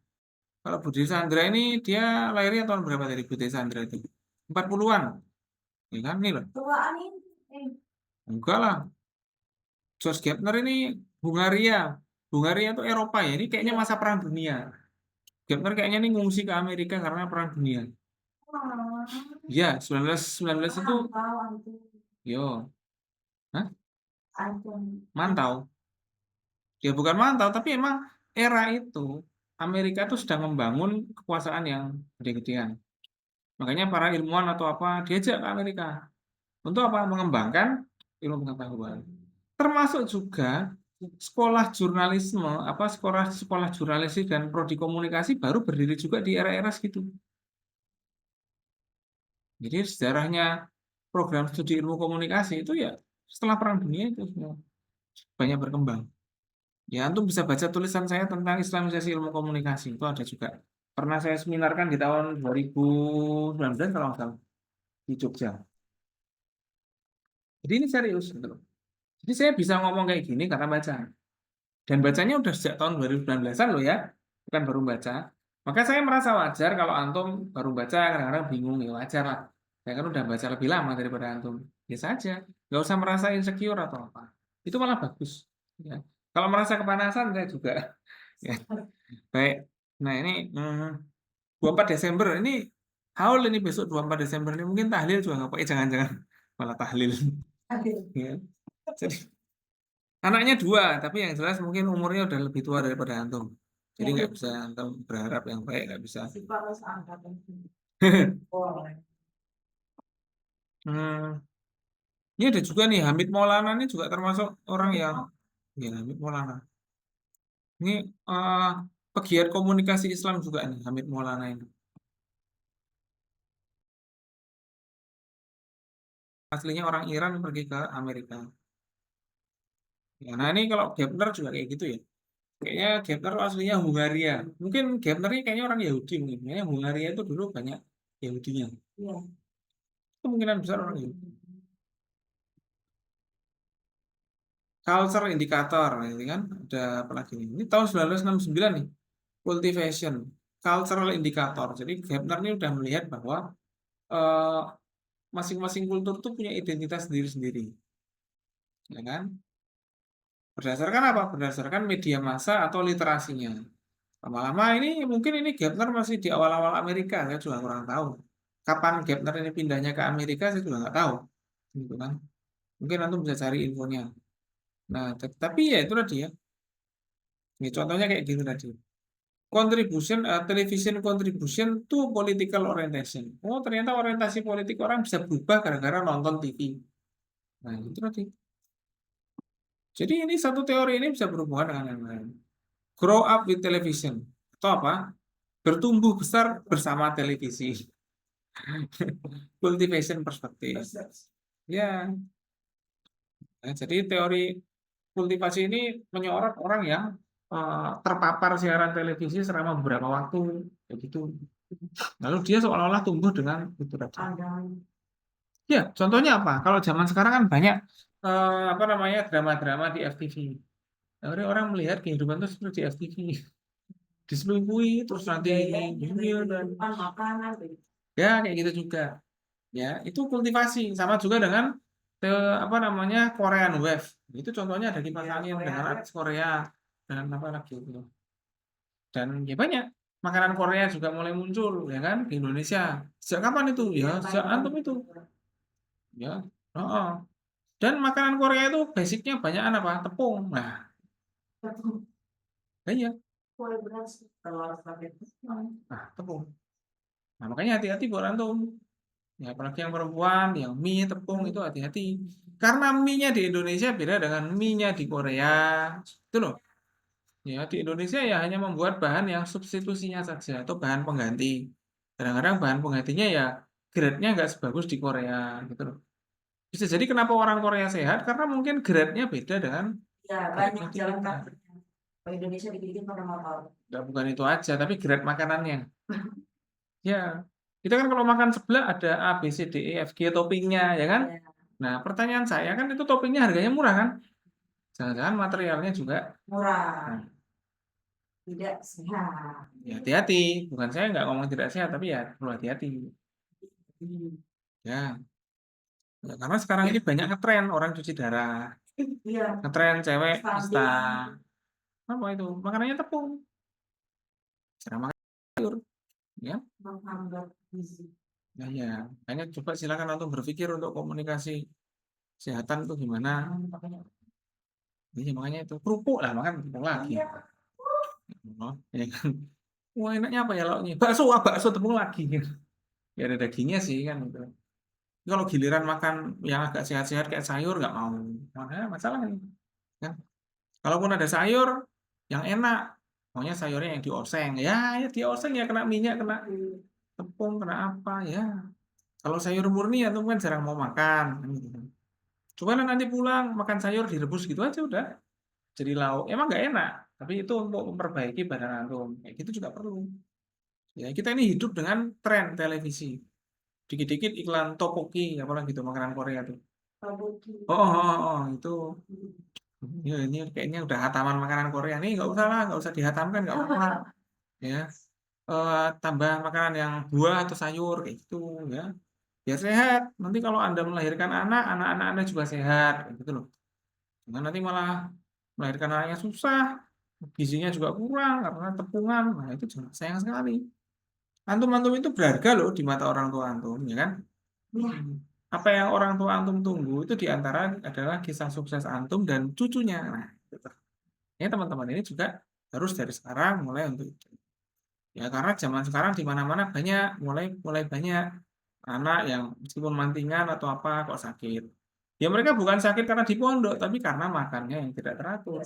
Kalau Budi Sandra ini dia lahirnya tahun berapa tadi Budi Sandra itu? 40-an. Ya kan nih loh. Tuaan ini. Enggak lah. George Gardner ini Hungaria itu Eropa ya. Ini kayaknya masa Perang Dunia. Gepner kayaknya ini ngungsi ke Amerika karena Perang Dunia. Oh, Ya, 1919 itu, tahu itu. yo, hah? Anton. Mantau. Ya bukan mantau, tapi emang era itu Amerika itu sedang membangun kekuasaan yang gede-gedean. Makanya para ilmuwan atau apa diajak ke Amerika. Untuk apa? Mengembangkan ilmu pengetahuan. Termasuk juga sekolah jurnalisme, apa sekolah sekolah jurnalistik dan prodi komunikasi baru berdiri juga di era-era segitu. Jadi sejarahnya program studi ilmu komunikasi itu ya setelah Perang Dunia itu semua banyak berkembang. Ya, antum bisa baca tulisan saya tentang Islamisasi ilmu komunikasi. Itu ada juga. Pernah saya seminarkan di tahun 2019 kalau nggak salah di Jogja. Jadi ini serius gitu loh. Jadi saya bisa ngomong kayak gini karena baca. Dan bacanya udah sejak tahun 2019-an loh ya. Bukan baru baca. Maka saya merasa wajar kalau antum baru baca kadang-kadang bingung ya wajar lah. Saya kan udah baca lebih lama daripada antum. Biasa aja. Nggak usah merasa insecure atau apa. Itu malah bagus. Ya. Kalau merasa kepanasan saya juga. Ya. Baik. Nah ini 24 Desember ini haul ini besok 24 Desember ini mungkin tahlil juga nggak pakai jangan-jangan malah tahlil. Ya. Jadi anaknya dua, tapi yang jelas mungkin umurnya udah lebih tua daripada antum. Jadi nggak bisa antum berharap yang baik nggak bisa. Hmm, ini ada juga nih Hamid Maulana ini juga termasuk orang yang ya Hamid Maulana. Ini eh, pegiat komunikasi Islam juga nih Hamid Maulana ini. Aslinya orang Iran pergi ke Amerika. Ya, nah ini kalau Gepner juga kayak gitu ya. Kayaknya Gepner aslinya Hungaria. Mungkin Gepner ini kayaknya orang Yahudi mungkin. Kayaknya Hungaria itu dulu banyak Yahudinya. Iya. Kemungkinan besar orang Yahudi. Culture Indicator, ini kan ada apa lagi nih? Ini tahun 1969 nih. Cultivation, Cultural Indicator. Jadi Gepner ini udah melihat bahwa eh, masing-masing kultur tuh punya identitas sendiri-sendiri. Ya kan? Berdasarkan apa? Berdasarkan media massa atau literasinya. Lama-lama ini mungkin ini Gepner masih di awal-awal Amerika, saya juga kurang tahu. Kapan Gepner ini pindahnya ke Amerika, saya juga nggak tahu. Gitu kan. Mungkin nanti bisa cari infonya. Nah, tapi ya itu tadi ya. Ini contohnya kayak gitu tadi. Contribution, television contribution to political orientation. Oh, ternyata orientasi politik orang bisa berubah gara-gara nonton TV. Nah, itu tadi. Jadi ini satu teori ini bisa berhubungan dengan yang lain. Grow up with television. Atau apa? Bertumbuh besar bersama televisi. Cultivation perspektif. Ya, nah, jadi teori kultivasi ini menyorot orang yang terpapar siaran televisi selama beberapa waktu, kayak gitu. Lalu dia seolah-olah tumbuh dengan itu tadi. Ya, contohnya apa? Kalau zaman sekarang kan banyak apa namanya drama-drama di FTV. Nah, orang melihat kehidupan itu seperti di FTV, diselingkuhi terus nanti ini dan ya kayak gitu juga. Ya, itu kultivasi sama juga dengan apa namanya Korean Wave. Itu contohnya ada dipasangin dengan artis Korea dan apa lagi itu. Dan ya banyak makanan Korea juga mulai muncul ya kan di Indonesia. Sejak kapan itu? Ya, sejak antum itu. Ya. Oh. Dan makanan Korea itu basicnya banyak apa? Tepung. Nah, iya. Nah, tepung. Nah, makanya hati-hati buat antum. Ya, apalagi yang perempuan, yang mie, tepung itu hati-hati. Karena mie-nya di Indonesia beda dengan mie-nya di Korea. Itu loh. Ya, di Indonesia ya hanya membuat bahan yang substitusinya saja atau bahan pengganti. Kadang-kadang bahan penggantinya ya grade-nya nggak sebagus di Korea gitu loh. Bisa jadi kenapa orang Korea sehat karena mungkin grade-nya beda dengan Ya, grade-nya banyak di jalan kita. kaki. Kalau Indonesia dikit-dikit pakai motor. Nggak bukan itu aja, tapi grade makanannya. Ya, kita kan kalau makan seblak ada A, B, C, D, E, F, G toppingnya, ya kan? Ya, Nah, pertanyaan saya kan itu toppingnya harganya murah kan? Jangan-jangan materialnya juga. murah, Nah, tidak sehat. ya hati-hati. Bukan saya nggak ngomong tidak sehat, tapi ya perlu hati-hati. Ya, ya, karena sekarang ini banyak ngetren orang cuci darah. Iya, Ngetren cewek stunting. instan. Apa itu? Makanannya tepung. Jarang makan sayur. Ya, Menghambat gizi. nah, ya. Hanya coba silakan antum berpikir untuk komunikasi kesehatan itu gimana. Iya, makanya itu kerupuk lah, makan kerupuk lagi. Oh, ya kan. Wah, enaknya apa ya lauknya? Bakso, bakso tepung lagi. Ya ada dagingnya sih kan gitu. Kalau giliran makan yang agak sehat-sehat kayak sayur nggak mau. Makanya masalah ini. Kan? Kalaupun ada sayur yang enak, maunya sayurnya yang dioseng. Ya, ya dioseng ya kena minyak, kena tepung, kena apa ya. Kalau sayur murni ya tuh kan jarang mau makan. Kan gitu. Coba nanti pulang makan sayur direbus gitu aja udah. Jadi lauk. Emang nggak enak, tapi itu untuk memperbaiki badan antum. Kayak gitu juga perlu. Ya, kita ini hidup dengan tren televisi. Dikit-dikit iklan topoki, apalagi gitu makanan Korea tuh. Tabuki. Itu ya, ini kayaknya udah hataman makanan Korea nih, nggak usah lah, nggak usah dihatamkan, nggak apa-apa. Ya, tambah makanan yang buah atau sayur kayak gitu ya. Biar sehat. Nanti kalau Anda melahirkan anak-anak Anda juga sehat, kayak gitu loh. Jangan nanti malah melahirkan anaknya susah, gizinya juga kurang karena tepungan. Nah, itu jangan sayang sekali. Antum-antum itu berharga loh di mata orang tua antum, ya kan? Ya, Apa yang orang tua antum tunggu itu diantara adalah kisah sukses antum dan cucunya. Nah, gitu. Ya teman-teman ini juga harus dari sekarang mulai untuk itu. Ya karena zaman sekarang di mana-mana banyak mulai mulai banyak anak yang meskipun mantingan atau apa kok sakit. Ya mereka bukan sakit karena di pondok, tapi karena makannya yang tidak teratur.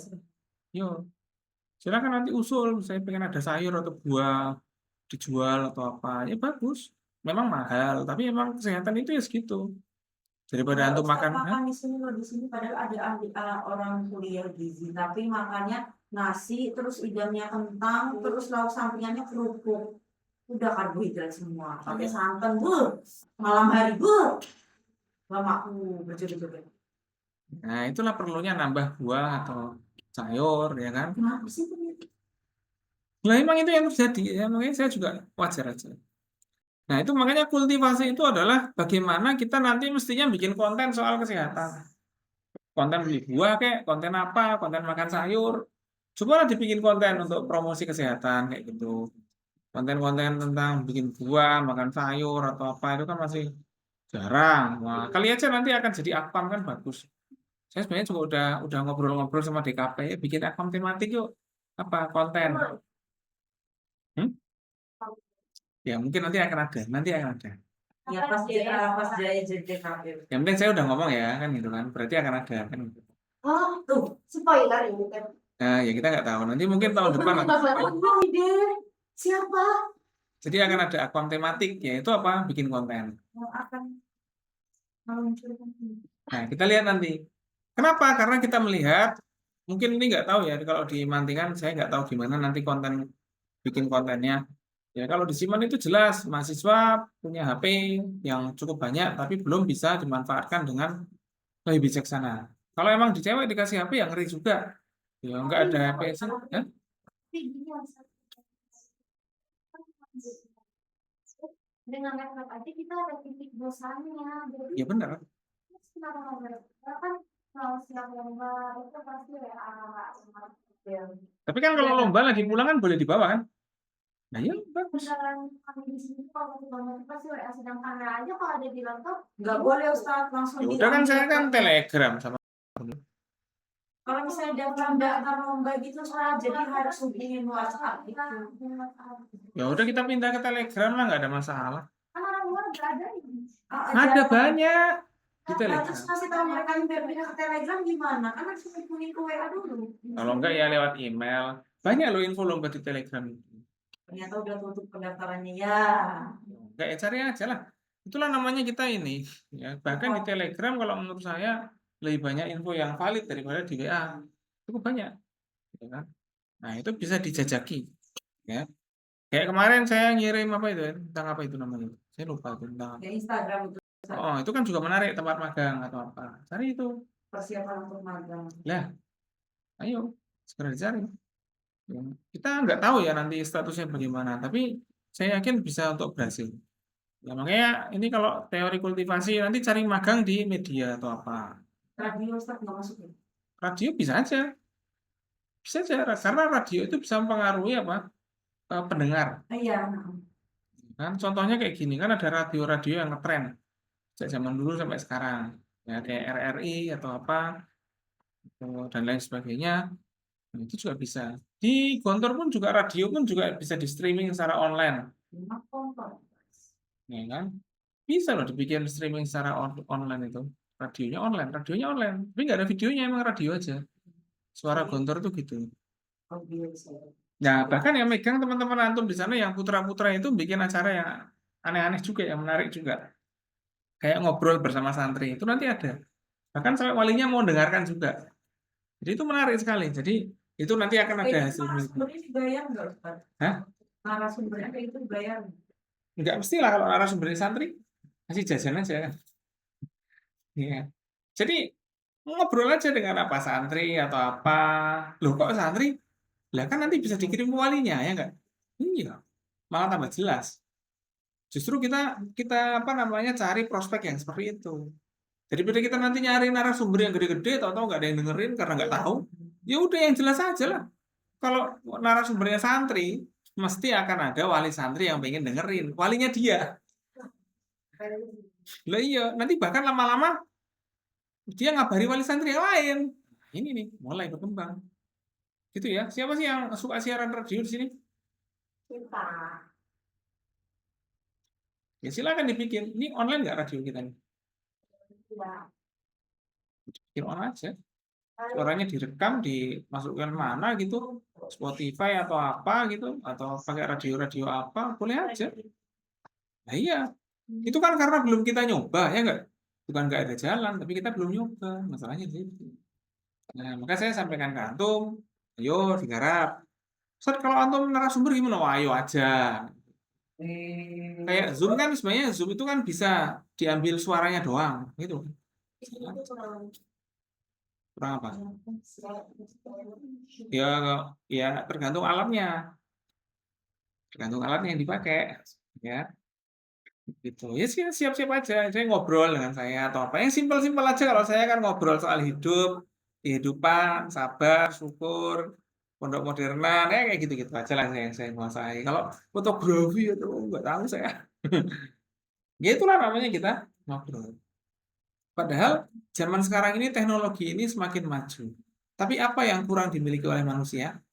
Yo, silakan nanti usul, saya pengen ada sayur atau buah dijual atau apa. Ya bagus. Memang mahal, tapi memang kesehatan itu ya segitu. Daripada ada antum Ustaz makan, makan di sini loh, di sini padahal ada ahli orang kuliah gizi, tapi makannya nasi, terus idamnya kentang, terus lauk sampingannya kerupuk. Udah karbohidrat semua, pakai santan, malam hari, lama aku berjoget-joget. nah itulah perlunya nambah buah atau sayur, ya kan? Kenapa sih itu? Nah, emang itu yang terjadi, ya makanya saya juga wajar aja. Nah, itu makanya kultivasi itu adalah bagaimana kita nanti mestinya bikin konten soal kesehatan. Konten beli buah kayak, konten apa, konten makan sayur. Cobalah dibikin konten untuk promosi kesehatan kayak gitu. Konten-konten tentang bikin buah, makan sayur atau apa itu kan masih jarang. Wah, kali aja nanti akan jadi akpam kan bagus. Saya sebenarnya juga udah ngobrol-ngobrol sama DKP, bikin akpam tematik yuk. Apa konten? Hmm? Ya mungkin nanti akan ada. Ya pas dia jadi DKP. Yang penting saya udah ngomong ya kan gitu kan, berarti akan ada kan. Gitu. Oh, tuh, spoiler ini kan. Nah, ya kita nggak tahu. Nanti mungkin tahun depan ada. Oh, ide. Siapa Jadi akan ada akun tematik, yaitu apa? Bikin konten. yang akan meluncurkan ini? Nah, kita lihat nanti. Kenapa? Karena kita melihat, mungkin ini nggak tahu ya, kalau di Mantingan saya nggak tahu gimana nanti bikin kontennya. Ya kalau di Siman itu jelas, mahasiswa punya HP yang cukup banyak, tapi belum bisa dimanfaatkan dengan lebih bijaksana. Kalau emang di cewek dikasih HP, yang ngeri juga. Ya nggak ada HP sih. Ya? Dengan laptop aja kita ada titik bosannya. Jadi Ya benar. kenapa nggak berapa kan kalau siap lomba itu pasti ya. Tapi kan kalau lomba lagi pulang kan boleh dibawa kan? Nah ya bagus. Beneran kami di sini kalau lomba itu pasti WA, sedangkan aja kalau ada di laptop nggak boleh Ustaz langsung Ya udah kan saya kan telegram sama. kalau misalnya daftar lomba gitu Ustaz, jadi harus hubungin WhatsApp gitu. Ya udah kita pindah ke telegram lah, nggak ada masalah. Kan orang luar nggak ada ini. Ada banyak di Nah, telegram. terus kasih tahu mereka yang biar pindah ke telegram gimana? Kan harus hubungin ke WA dulu. Kalau enggak ya lewat email. Banyak loh info lomba di telegram itu. Ternyata udah tutup pendaftarannya ya. Enggak ya cari aja lah. Itulah namanya kita ini. Ya, bahkan di telegram kalau menurut saya lebih banyak info yang valid daripada di WA. Cukup banyak. Gitu kan? Nah itu bisa dijajaki. Ya. Kayak kemarin saya ngirim apa itu ya? Tentang apa itu namanya? Saya lupa itu tentang apa. Ya Instagram itu Oh, itu kan juga menarik tempat magang atau apa. Cari itu. persiapan untuk magang. Lah, ayo segera dicari. Ya, kita nggak tahu ya nanti statusnya bagaimana, tapi saya yakin bisa untuk berhasil. Ya, makanya ini kalau teori kultivasi nanti cari magang di media atau apa. Radio Ustaz nggak masuk ya? Radio bisa aja. Bisa aja, karena radio itu bisa mempengaruhi pendengar. Iya. Kan contohnya kayak gini, kan ada radio-radio yang ngetren sejak zaman dulu sampai sekarang. Ya kayak RRI atau apa dan lain sebagainya. Nah, itu juga bisa. Di Gontor pun juga radio pun juga bisa di streaming secara online. Ya kan? Bisa loh dibikin streaming secara online itu. Radionya online. Tapi nggak ada videonya, emang radio aja. Suara Gontor tuh gitu. Nah, bahkan yang megang teman-teman antum di sana yang putra-putra itu bikin acara yang aneh-aneh juga, yang menarik juga. Kayak ngobrol bersama santri, itu nanti ada. Bahkan sampai walinya mau dengarkan juga. Jadi itu menarik sekali. Jadi itu nanti akan ada hasilnya. Narasumbernya dibayar nggak, Ustaz? Hah? Narasumbernya kayak itu dibayar? Nggak mestilah kalau narasumbernya santri, kasih jajan aja. Ya. Jadi ngobrol aja dengan apa santri atau apa. Loh kok santri? Lah kan nanti bisa dikirim ke walinya ya enggak? Iya. Malah tambah jelas. Justru kita cari prospek yang seperti itu. Daripada kita nanti nyari narasumber yang gede-gede, tahu-tahu nggak ada yang dengerin karena nggak tahu, ya udah yang jelas aja lah. Kalau narasumbernya santri, mesti akan ada wali santri yang pengen dengerin, walinya dia. Lah iya, nanti bahkan lama-lama dia ngabari wali santri yang lain. Ini nih, mulai berkembang. Gitu ya. Siapa sih yang suka siaran radio di sini? Kita. Ya silakan dibikin. Ini online nggak radio kita nih? Iya. Bikin online aja. Suaranya direkam, dimasukkan mana gitu, Spotify atau apa gitu, atau pakai radio-radio apa, boleh aja. Nah iya, itu kan karena belum kita nyoba, ya enggak? Bukan nggak ada jalan, tapi kita belum nyoba, masalahnya di situ. Nah, maka saya sampaikan ke antum, ayo digarap. Ustaz, kalau antum narasumber gimana? Wah, ayo aja. Kayak Zoom kan sebenarnya Zoom itu kan bisa diambil suaranya doang, gitu. Kurang apa? Ya, ya tergantung alatnya. Tergantung alatnya yang dipakai, ya. Gitu. Ya sih siap-siap aja. Saya ngobrol dengan saya atau apa. Yang simpel-simpel aja kalau saya kan ngobrol soal hidup, kehidupan, sabar, syukur, pondok modernan, ya kayak gitu-gitu aja lah yang saya menguasai. Kalau fotografi itu nggak tahu saya. Ya itulah namanya kita ngobrol. Padahal zaman sekarang ini teknologi ini semakin maju. Tapi apa yang kurang dimiliki oleh manusia?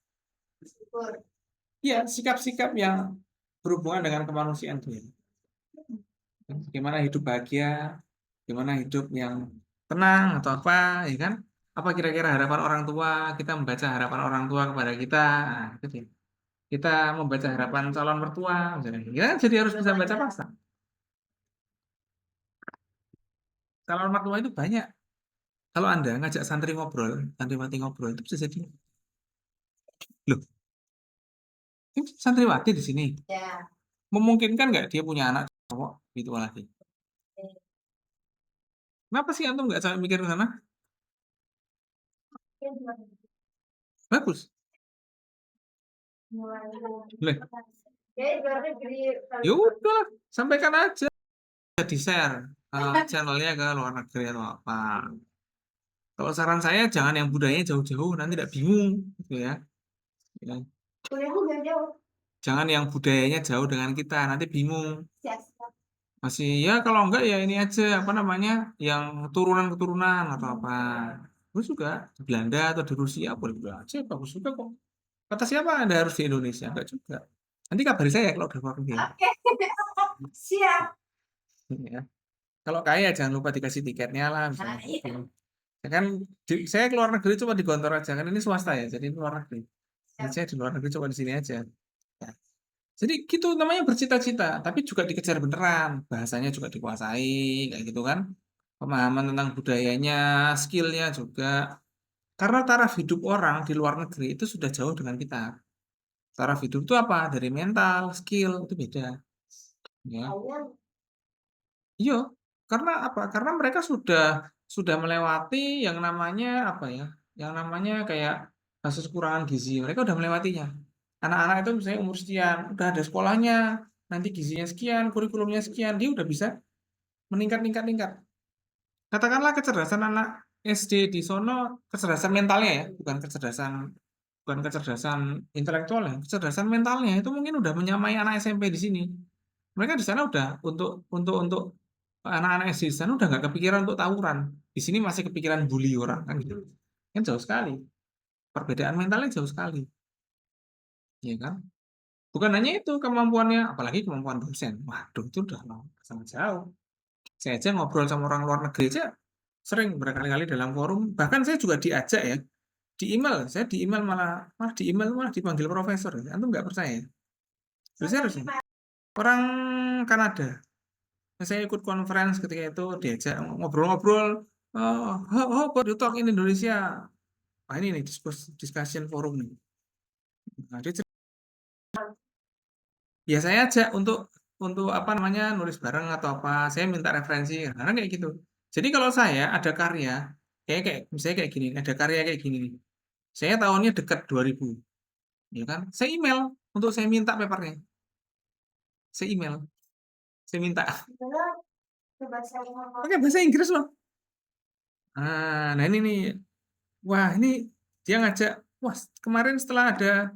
Ya, sikap-sikap yang berhubungan dengan kemanusiaan itu. Gimana hidup bahagia, gimana hidup yang tenang atau apa, ya kan? Apa kira-kira harapan orang tua, kita membaca harapan orang tua kepada kita, nah, itu dia. Kita membaca harapan calon mertua, misalnya. Ya, jadi harus bisa baca pasang. Calon mertua itu banyak. Kalau Anda ngajak santri ngobrol, santriwati ngobrol, itu bisa jadi. Loh, ini santriwati di sini. Ya. Memungkinkan nggak dia punya anak cowok gitu lagi? Kenapa sih antum nggak sampai mikir ke sana? Bagus. Boleh. Ya udah, sampaikan aja. Di share channelnya ke luar negeri atau apa. Kalau saran saya jangan yang budayanya jauh-jauh, nanti tidak bingung, gitu ya. Ya. Jangan yang budayanya jauh dengan kita, nanti bingung. Masih ya kalau enggak ya ini aja apa namanya yang keturunan-keturunan atau apa. Terus juga di Belanda atau di Rusia boleh aja, bagus juga kok. Kata siapa Anda harus di Indonesia? Enggak juga. Nanti kabari saya kalau udah keluar negeri. Oke. Siap. Ya. Kalau kaya jangan lupa dikasih tiketnya lah. Nah, iya. Ya kan saya keluar negeri cuma di Gontor aja kan ini swasta ya, jadi luar negeri. Jadi saya di luar negeri coba di sini aja. Ya. Jadi gitu namanya bercita-cita, tapi juga dikejar beneran. Bahasanya juga dikuasai, kayak gitu kan. Pemahaman tentang budayanya, skillnya juga. Karena taraf hidup orang di luar negeri itu sudah jauh dengan kita. Taraf hidup itu apa? Dari mental, skill itu beda. Ya. Iya, karena apa? Karena mereka sudah melewati yang namanya apa ya? Yang namanya kayak kasus kekurangan gizi. Mereka udah melewatinya. Anak-anak itu misalnya umur sekian, udah ada sekolahnya, nanti gizinya sekian, kurikulumnya sekian, dia udah bisa meningkat. Katakanlah kecerdasan anak SD di sono kecerdasan mentalnya ya, bukan kecerdasan intelektual ya, kecerdasan mentalnya itu mungkin udah menyamai anak SMP di sini. Mereka di sana udah untuk anak-anak SD di sana udah nggak kepikiran untuk tawuran. Di sini masih kepikiran bully orang kan gitu. Kan jauh sekali. Perbedaan mentalnya jauh sekali, ya kan? Bukan hanya itu kemampuannya, apalagi kemampuan dosen. Waduh, itu udah sangat jauh. Saya aja ngobrol sama orang luar negeri aja sering berkali-kali dalam forum. Bahkan saya juga diajak ya di email. Saya di email malah di email malah dipanggil profesor. Antum nggak percaya? Terus harus orang Kanada. Saya ikut conference ketika itu diajak ngobrol-ngobrol. Oh, how you talk in Indonesia? Wah ini nih discussion forum nih. Nah, ya saya ajak untuk apa namanya nulis bareng atau apa. Saya minta referensi karena kayak gitu. Jadi kalau saya ada karya kayak misalnya kayak gini, ada karya kayak gini nih. Saya tahunnya dekat 2000, ya kan? Saya email untuk saya minta papernya. Saya email, saya minta. Pakai bahasa Inggris loh. Nah ini nih, wah ini dia ngajak, wah kemarin setelah ada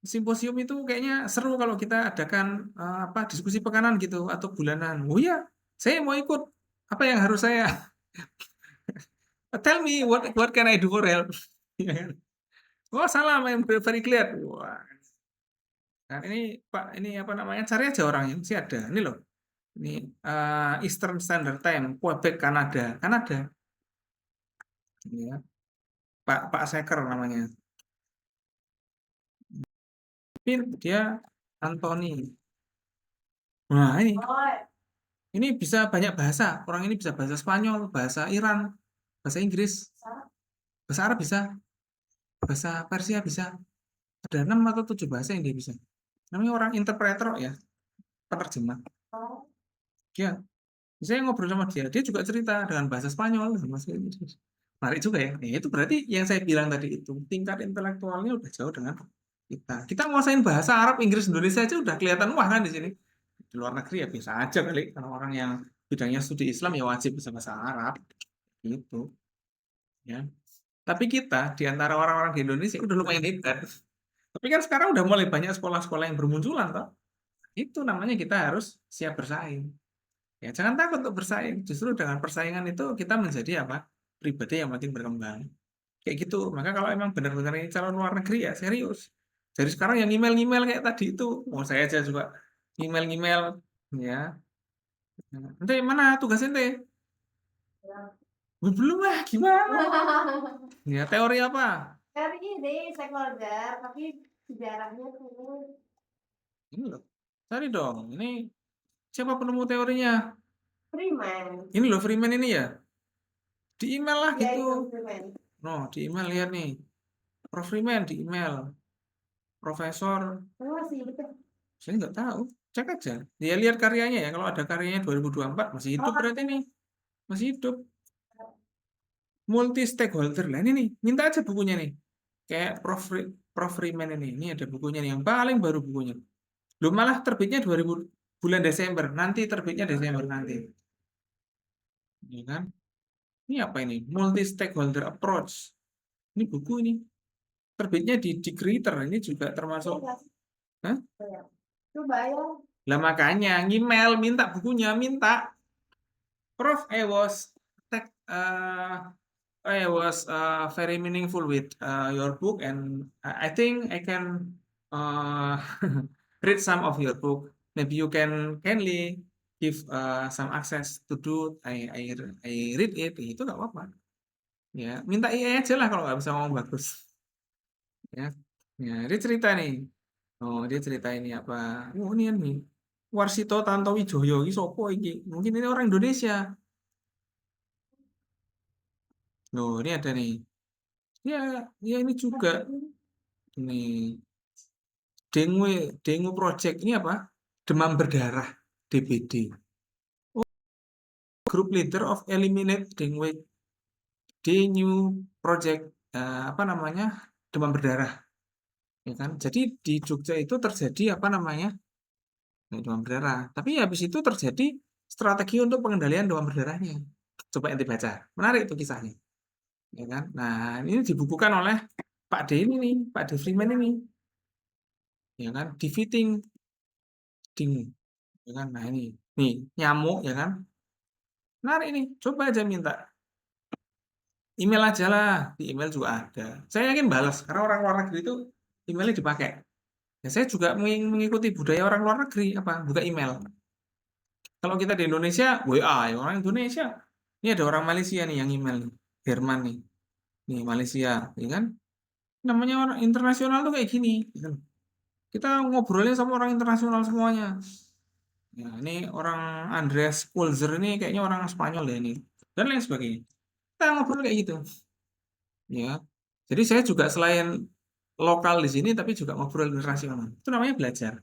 simposium itu kayaknya seru kalau kita adakan apa diskusi pekanan gitu atau bulanan. Oh ya, saya mau ikut. Apa yang harus saya? Tell me what can I do for help? Ya kan? Oh salah, I'm very clear. Wah, nah ini Pak, ini apa namanya? Cari aja orangnya, masih ada. Ini loh, ini Eastern Standard Time, Quebec, Kanada, Kanada. Ya, Pak Seker namanya. Dia Anthony. Nah ini bisa banyak bahasa. Orang ini bisa bahasa Spanyol, bahasa Iran, bahasa Inggris, bahasa Arab bisa, bahasa Persia bisa. Ada 6 atau 7 bahasa yang dia bisa. Namanya orang interpreter ya, penerjemah. Ya, saya ngobrol sama dia. Dia juga cerita dengan bahasa Spanyol, bahasa Inggris. Menarik juga ya. Itu berarti yang saya bilang tadi itu tingkat intelektualnya udah jauh dengan kita. Kita nguasain bahasa Arab, Inggris, Indonesia aja udah kelihatan wah kan di sini. Di luar negeri ya bisa aja kali. Kalau orang yang bidangnya studi Islam ya wajib bisa bahasa Arab. Gitu. Ya. Tapi kita di antara orang-orang di Indonesia udah lumayan hebat. Tapi kan sekarang udah mulai banyak sekolah-sekolah yang bermunculan toh. Itu namanya kita harus siap bersaing. Ya, jangan takut untuk bersaing. Justru dengan persaingan itu kita menjadi apa? Pribadi yang makin berkembang. Kayak gitu. Maka kalau emang benar-benar ini calon luar negeri ya serius. Dari sekarang yang email-email kayak tadi itu, mau saya aja juga email-email ya. Nanti mana tugas ente? Belum lah, gimana? Ya, teori apa? Teori ini stakeholder, tapi sejarahnya tuh Ini loh. Cari dong. Ini siapa penemu teorinya? Freeman. Ini loh Freeman ini ya. Di email lah Ya gitu. itu Freeman. No, di email lihat nih. Prof Freeman di email. Profesor, Masih gitu. saya nggak tahu. Cek aja. Dia lihat karyanya ya. Kalau ada karyanya 2024 masih hidup berarti nih. Masih hidup. Multi stakeholder lah ini nih. Minta aja bukunya nih. Kayak Prof Freeman ini. Ini ada bukunya nih yang paling baru bukunya. Belum malah terbitnya 2000 bulan Desember. Nanti terbitnya Desember nanti. Ya kan? Ini apa ini? Multi stakeholder approach. Ini buku ini. Terbitnya di Creator. Ini juga termasuk. Hah? Itu bayar. Lah makanya ngemail minta bukunya, minta. Prof, I was very meaningful with your book and I think I can uh, read some of your book. Maybe you can kindly give some access to do. I read it. Itu nggak apa-apa. Ya, minta iya aja lah kalau nggak bisa ngomong bagus. Ya, ya dia cerita nih. Oh, dia cerita ini apa? Oh, ini nih. Warsito Tantowijoyo iki sapa iki? Mungkin ini orang Indonesia. Loh, ini ada nih. Ya, ya ini juga. Ini Dengue Project ini apa? Demam berdarah DBD. Group leader of eliminate dengue Project apa namanya? Demam berdarah. Ya kan? Jadi di Jogja itu terjadi apa namanya? Demam berdarah. Tapi habis itu terjadi strategi untuk pengendalian demam berdarahnya. Coba ente baca. Menarik itu kisahnya. ya kan? Nah, ini dibukukan oleh Pak D ini nih, Pak D Freeman ini, ya kan? Defeating ding, ya kan? Nah ini, nih nyamuk, ya kan? Menarik nih, coba aja minta email aja lah, di email juga ada. Saya yakin balas, karena orang luar negeri itu emailnya dipakai. Ya, saya juga mengikuti budaya orang luar negeri, apa buka email. Kalau kita di Indonesia, WA ya orang Indonesia. Ini ada orang Malaysia nih yang email nih, Herman nih Malaysia, ya kan? Namanya orang internasional tuh kayak gini, ya kan? Kita ngobrolnya sama orang internasional semuanya. Ya, ini orang Andreas Pulzer ini kayaknya orang Spanyol ya ini, dan lain sebagainya. Kita ngobrol kayak gitu, ya. Jadi saya juga selain lokal di sini, tapi juga ngobrol internasional. Itu namanya belajar.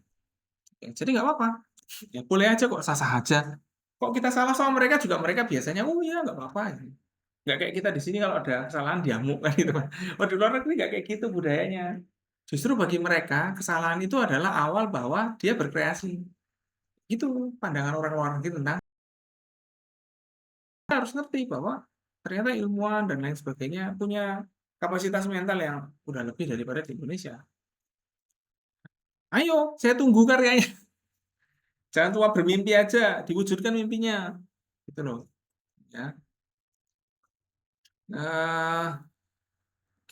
Ya, jadi nggak apa-apa. Ya boleh aja kok, sah-sah aja. Kok kita salah sama mereka juga, mereka biasanya, oh ya nggak apa-apa. Nggak kayak kita di sini kalau ada kesalahan diamuk kan gitu kan. Oh di luar negeri nggak kayak gitu budayanya. Justru bagi mereka kesalahan itu adalah awal bahwa dia berkreasi. Itu pandangan orang luar negeri tentang, kita harus ngerti bahwa ternyata ilmuwan dan lain sebagainya punya kapasitas mental yang udah lebih daripada di Indonesia. Ayo, saya tunggu karyanya. Jangan cuma bermimpi aja, diwujudkan mimpinya. Gitu loh. Ya.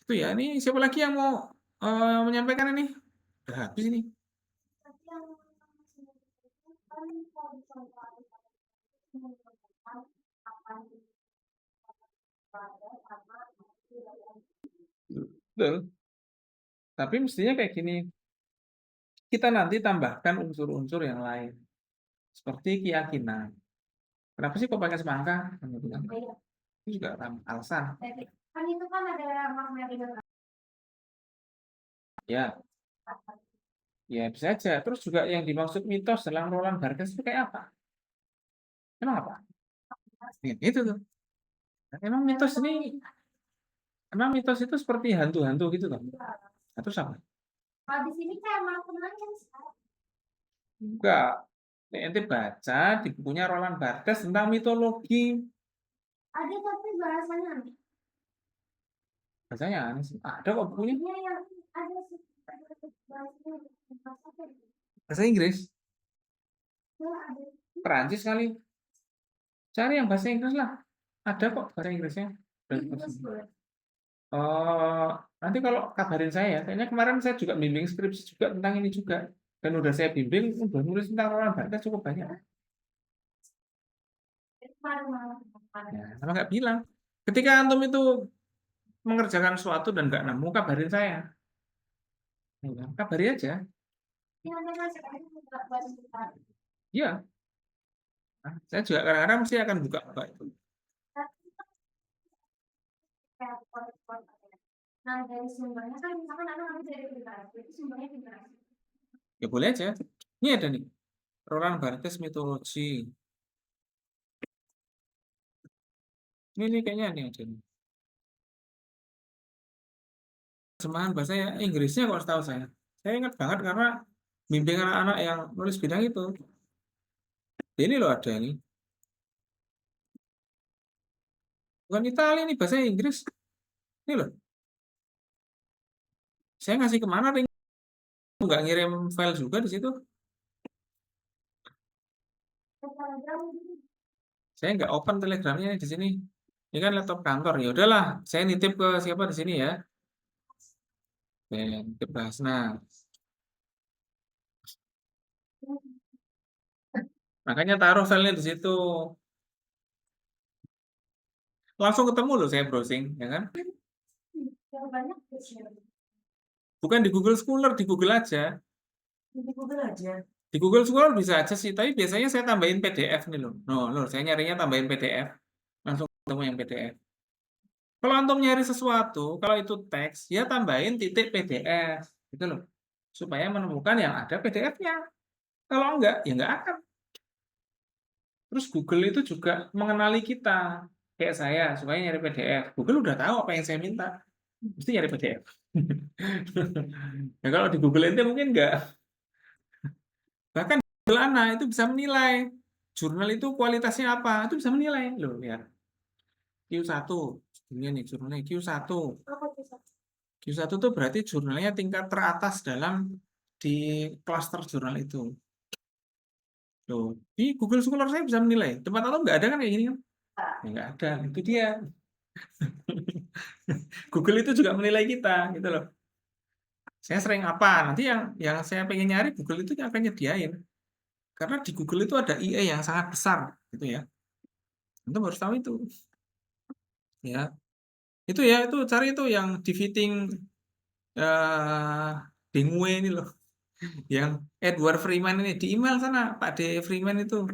Gitu ya. Ini siapa lagi yang mau menyampaikan ini? Udah habis ini. Tapi yang kan kalau misalnya menentukan apa yang pada sama Betul. Tapi mestinya kayak gini. Kita nanti tambahkan unsur-unsur yang lain. Seperti keyakinan. Kenapa sih kok pakai semangka? Kamu bilang. Itu juga alasan. kan itu kan ada makna di dalam. Ya, ya bisa aja. Terus juga yang dimaksud mitos dalam Roland Barthes itu kayak apa? Emang apa? Ya, itu tuh. Emang mitos ini, emang mitos itu seperti hantu-hantu gitu loh. Atau sama? Kalau di sini kayak maknanya sekarang Enggak. Nanti baca di bukunya Roland Barthes tentang mitologi. ada tapi bahasanya Bahasanya aneh sih. Ada kok bukunya. iya yang ada bahasanya bahasa Bahasa Inggris. ada Perancis kali. Cari yang bahasa Inggris lah. Ada kok bahasa Inggrisnya. Oh, nanti kalau kabarin saya, kayaknya kemarin saya juga bimbing skripsi juga tentang ini juga. Dan udah saya bimbing, udah nulis tentang Roland Barthes cukup banyak. Ya, sama nggak bilang. Ketika antum itu mengerjakan sesuatu dan nggak nemu, kabarin saya. Ya, kabari aja. Iya. Nah, saya juga kadang-kadang mesti akan buka itu. Nah dari sumbernya kan misalkan ada nanti dari literasi itu sumbernya literasi. Ya boleh aja. Ini ada nih. Roland Barthes mitologi. Ini kayaknya nih ada nih. Terjemahan bahasa Inggrisnya kok setahu saya. Saya ingat banget karena bimbing anak-anak yang nulis bidang itu. Ini loh ada ini. Bukan Italia ini bahasa Inggris. Ini loh. Saya ngasih kemana ring? Nggak ngirim file juga di situ. Saya nggak open telegramnya di sini. Ini kan laptop kantor. Ya udahlah, saya nitip ke siapa di sini ya. Nitip Basna. Makanya taruh filenya di situ. Langsung ketemu loh saya browsing, ya kan? Yang banyak Bukan di Google Scholar, di Google aja. di Google aja. Di Google Scholar bisa aja sih, tapi biasanya saya tambahin PDF nih loh. Loh, saya nyarinya tambahin PDF. Langsung ketemu yang PDF. Kalau antum nyari sesuatu, kalau itu teks, ya tambahin titik PDF. Gitu loh. Supaya menemukan yang ada PDF-nya. Kalau enggak, ya enggak akan. Terus Google itu juga mengenali kita. Kayak saya, supaya nyari PDF. Google udah tahu apa yang saya minta. Mesti nyari PDF. Ya kalau di Google itu mungkin enggak. Bahkan Google Ana itu bisa menilai jurnal itu kualitasnya apa. Itu bisa menilai. Loh, lihat. Q1, Ini nih jurnalnya Q1. Apa tuh, Sat? Q1 itu berarti jurnalnya tingkat teratas di klaster jurnal itu. Loh, di Google Scholar saya bisa menilai. Tempat atau nggak ada kan kayak gini kan? Ya, nggak ada. Itu dia. Google itu juga menilai kita, gitu loh. Saya sering apa? Nanti yang saya pengen nyari Google itu yang akan nyediain. Karena di Google itu ada IA yang sangat besar, gitu ya. Antum harus tahu itu. Ya, itu cari itu yang defeating Dengue ini loh. Yang Edward Freeman ini di email sana, Pak D. Freeman itu.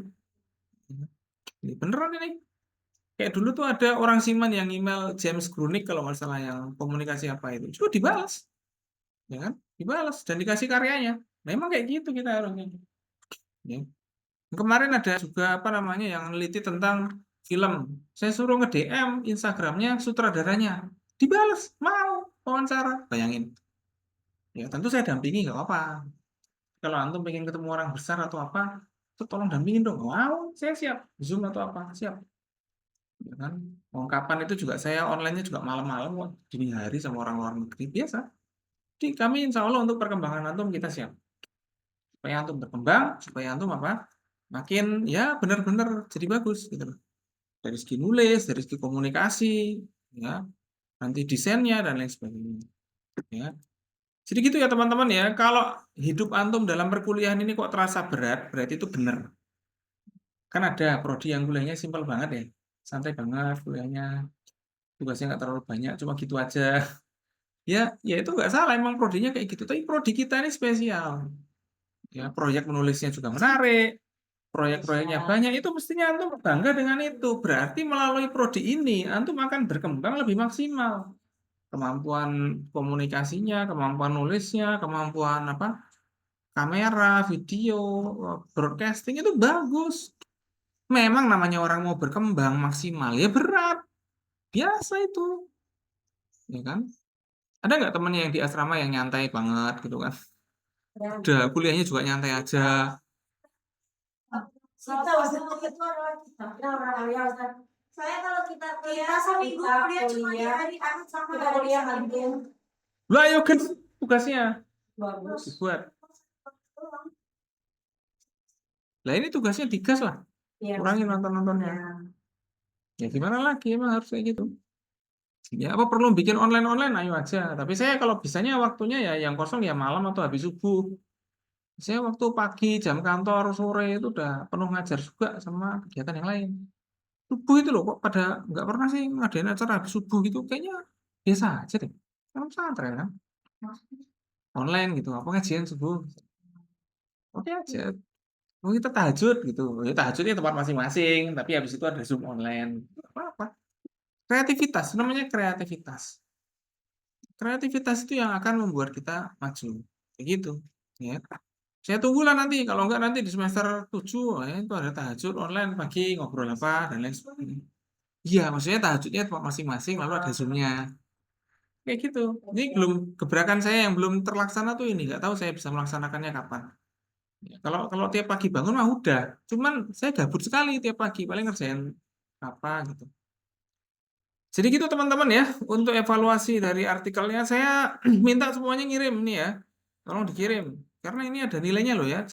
Ini beneran ini. Kayak dulu tuh ada orang Siman yang email James Grunik kalau nggak salah yang komunikasi apa itu. Cuma dibalas. Ya kan? Dibalas dan dikasih karyanya. Memang kayak gitu kita harusnya. Ya. Kemarin ada juga apa namanya yang neliti tentang film. Saya suruh nge-DM Instagramnya sutradaranya. Dibalas, mau wawancara. Bayangin. Ya tentu saya dampingi nggak apa-apa. Kalau antum pengen ketemu orang besar atau apa, itu tolong dampingin dong. Wow, saya siap. Zoom atau apa, siap. Ya kan? Kapan itu juga saya online-nya juga malam-malam kok, dini hari sama orang luar negeri biasa. Jadi kami insya Allah untuk perkembangan antum kita siap. Supaya antum berkembang, supaya antum apa? Makin ya benar-benar jadi bagus gitu loh. Dari segi nulis, dari segi komunikasi, ya, nanti desainnya dan lain sebagainya. Ya. Jadi gitu ya teman-teman ya. Kalau hidup antum dalam perkuliahan ini kok terasa berat, berarti itu benar. Kan ada prodi yang kuliahnya simpel banget ya. Santai banget kuliahnya. Tugasnya nggak terlalu banyak, cuma gitu aja. Ya itu nggak salah, emang prodinya kayak gitu. Tapi prodi kita ini spesial. Ya, proyek menulisnya juga menarik. Proyek-proyeknya banyak. Itu mestinya antum bangga dengan itu. Berarti melalui prodi ini, antum akan berkembang lebih maksimal. Kemampuan komunikasinya, kemampuan nulisnya, kemampuan apa? Kamera, video, broadcasting itu bagus. Memang namanya orang mau berkembang maksimal ya berat. Biasa itu. Ya kan? Ada nggak temennya yang di asrama yang nyantai banget gitu kan? Udah kuliahnya juga nyantai aja. Kita Ustaz, itu adalah kita. Ya Ustaz. Saya kalau kita seminggu kuliah cuma di hari Ahad sama Kita kuliah Sabtu. Lah ayo kan tugasnya Bagus. dibuat. Lah ini tugasnya digas lah. Kurangin nonton-nontonnya. Ya gimana lagi emang harus kayak gitu. Ya apa perlu bikin online ayo aja. Tapi saya kalau bisanya waktunya ya yang kosong ya malam atau habis subuh. Saya waktu pagi jam kantor sore itu udah penuh ngajar juga sama kegiatan yang lain. Subuh itu loh kok pada nggak pernah sih ngadain acara habis subuh gitu. Kayaknya biasa aja deh. Kan pesantren kan. Online gitu. Apa ngajian subuh. Oke aja. Oh kita tahajud gitu. Ya tahajudnya tempat masing-masing. Tapi habis itu ada Zoom online. Apa-apa. Kreativitas. Namanya kreativitas. Kreativitas itu yang akan membuat kita maju. Begitu. Ya. Saya tunggulah nanti. Kalau enggak nanti di semester 7 itu ada tahajud online pagi ngobrol apa dan lain sebagainya. Iya, maksudnya tahajudnya tempat masing-masing lalu ada Zoom-nya. Kayak gitu. Ini belum gebrakan saya yang belum terlaksana tuh ini. Nggak tahu saya bisa melaksanakannya kapan. Ya, kalau tiap pagi bangun mah udah. Cuman saya gabut sekali tiap pagi. Paling ngerjain apa gitu. Jadi gitu teman-teman ya. Untuk evaluasi dari artikelnya saya minta semuanya ngirim nih ya. Tolong dikirim. Karena ini ada nilainya loh ya.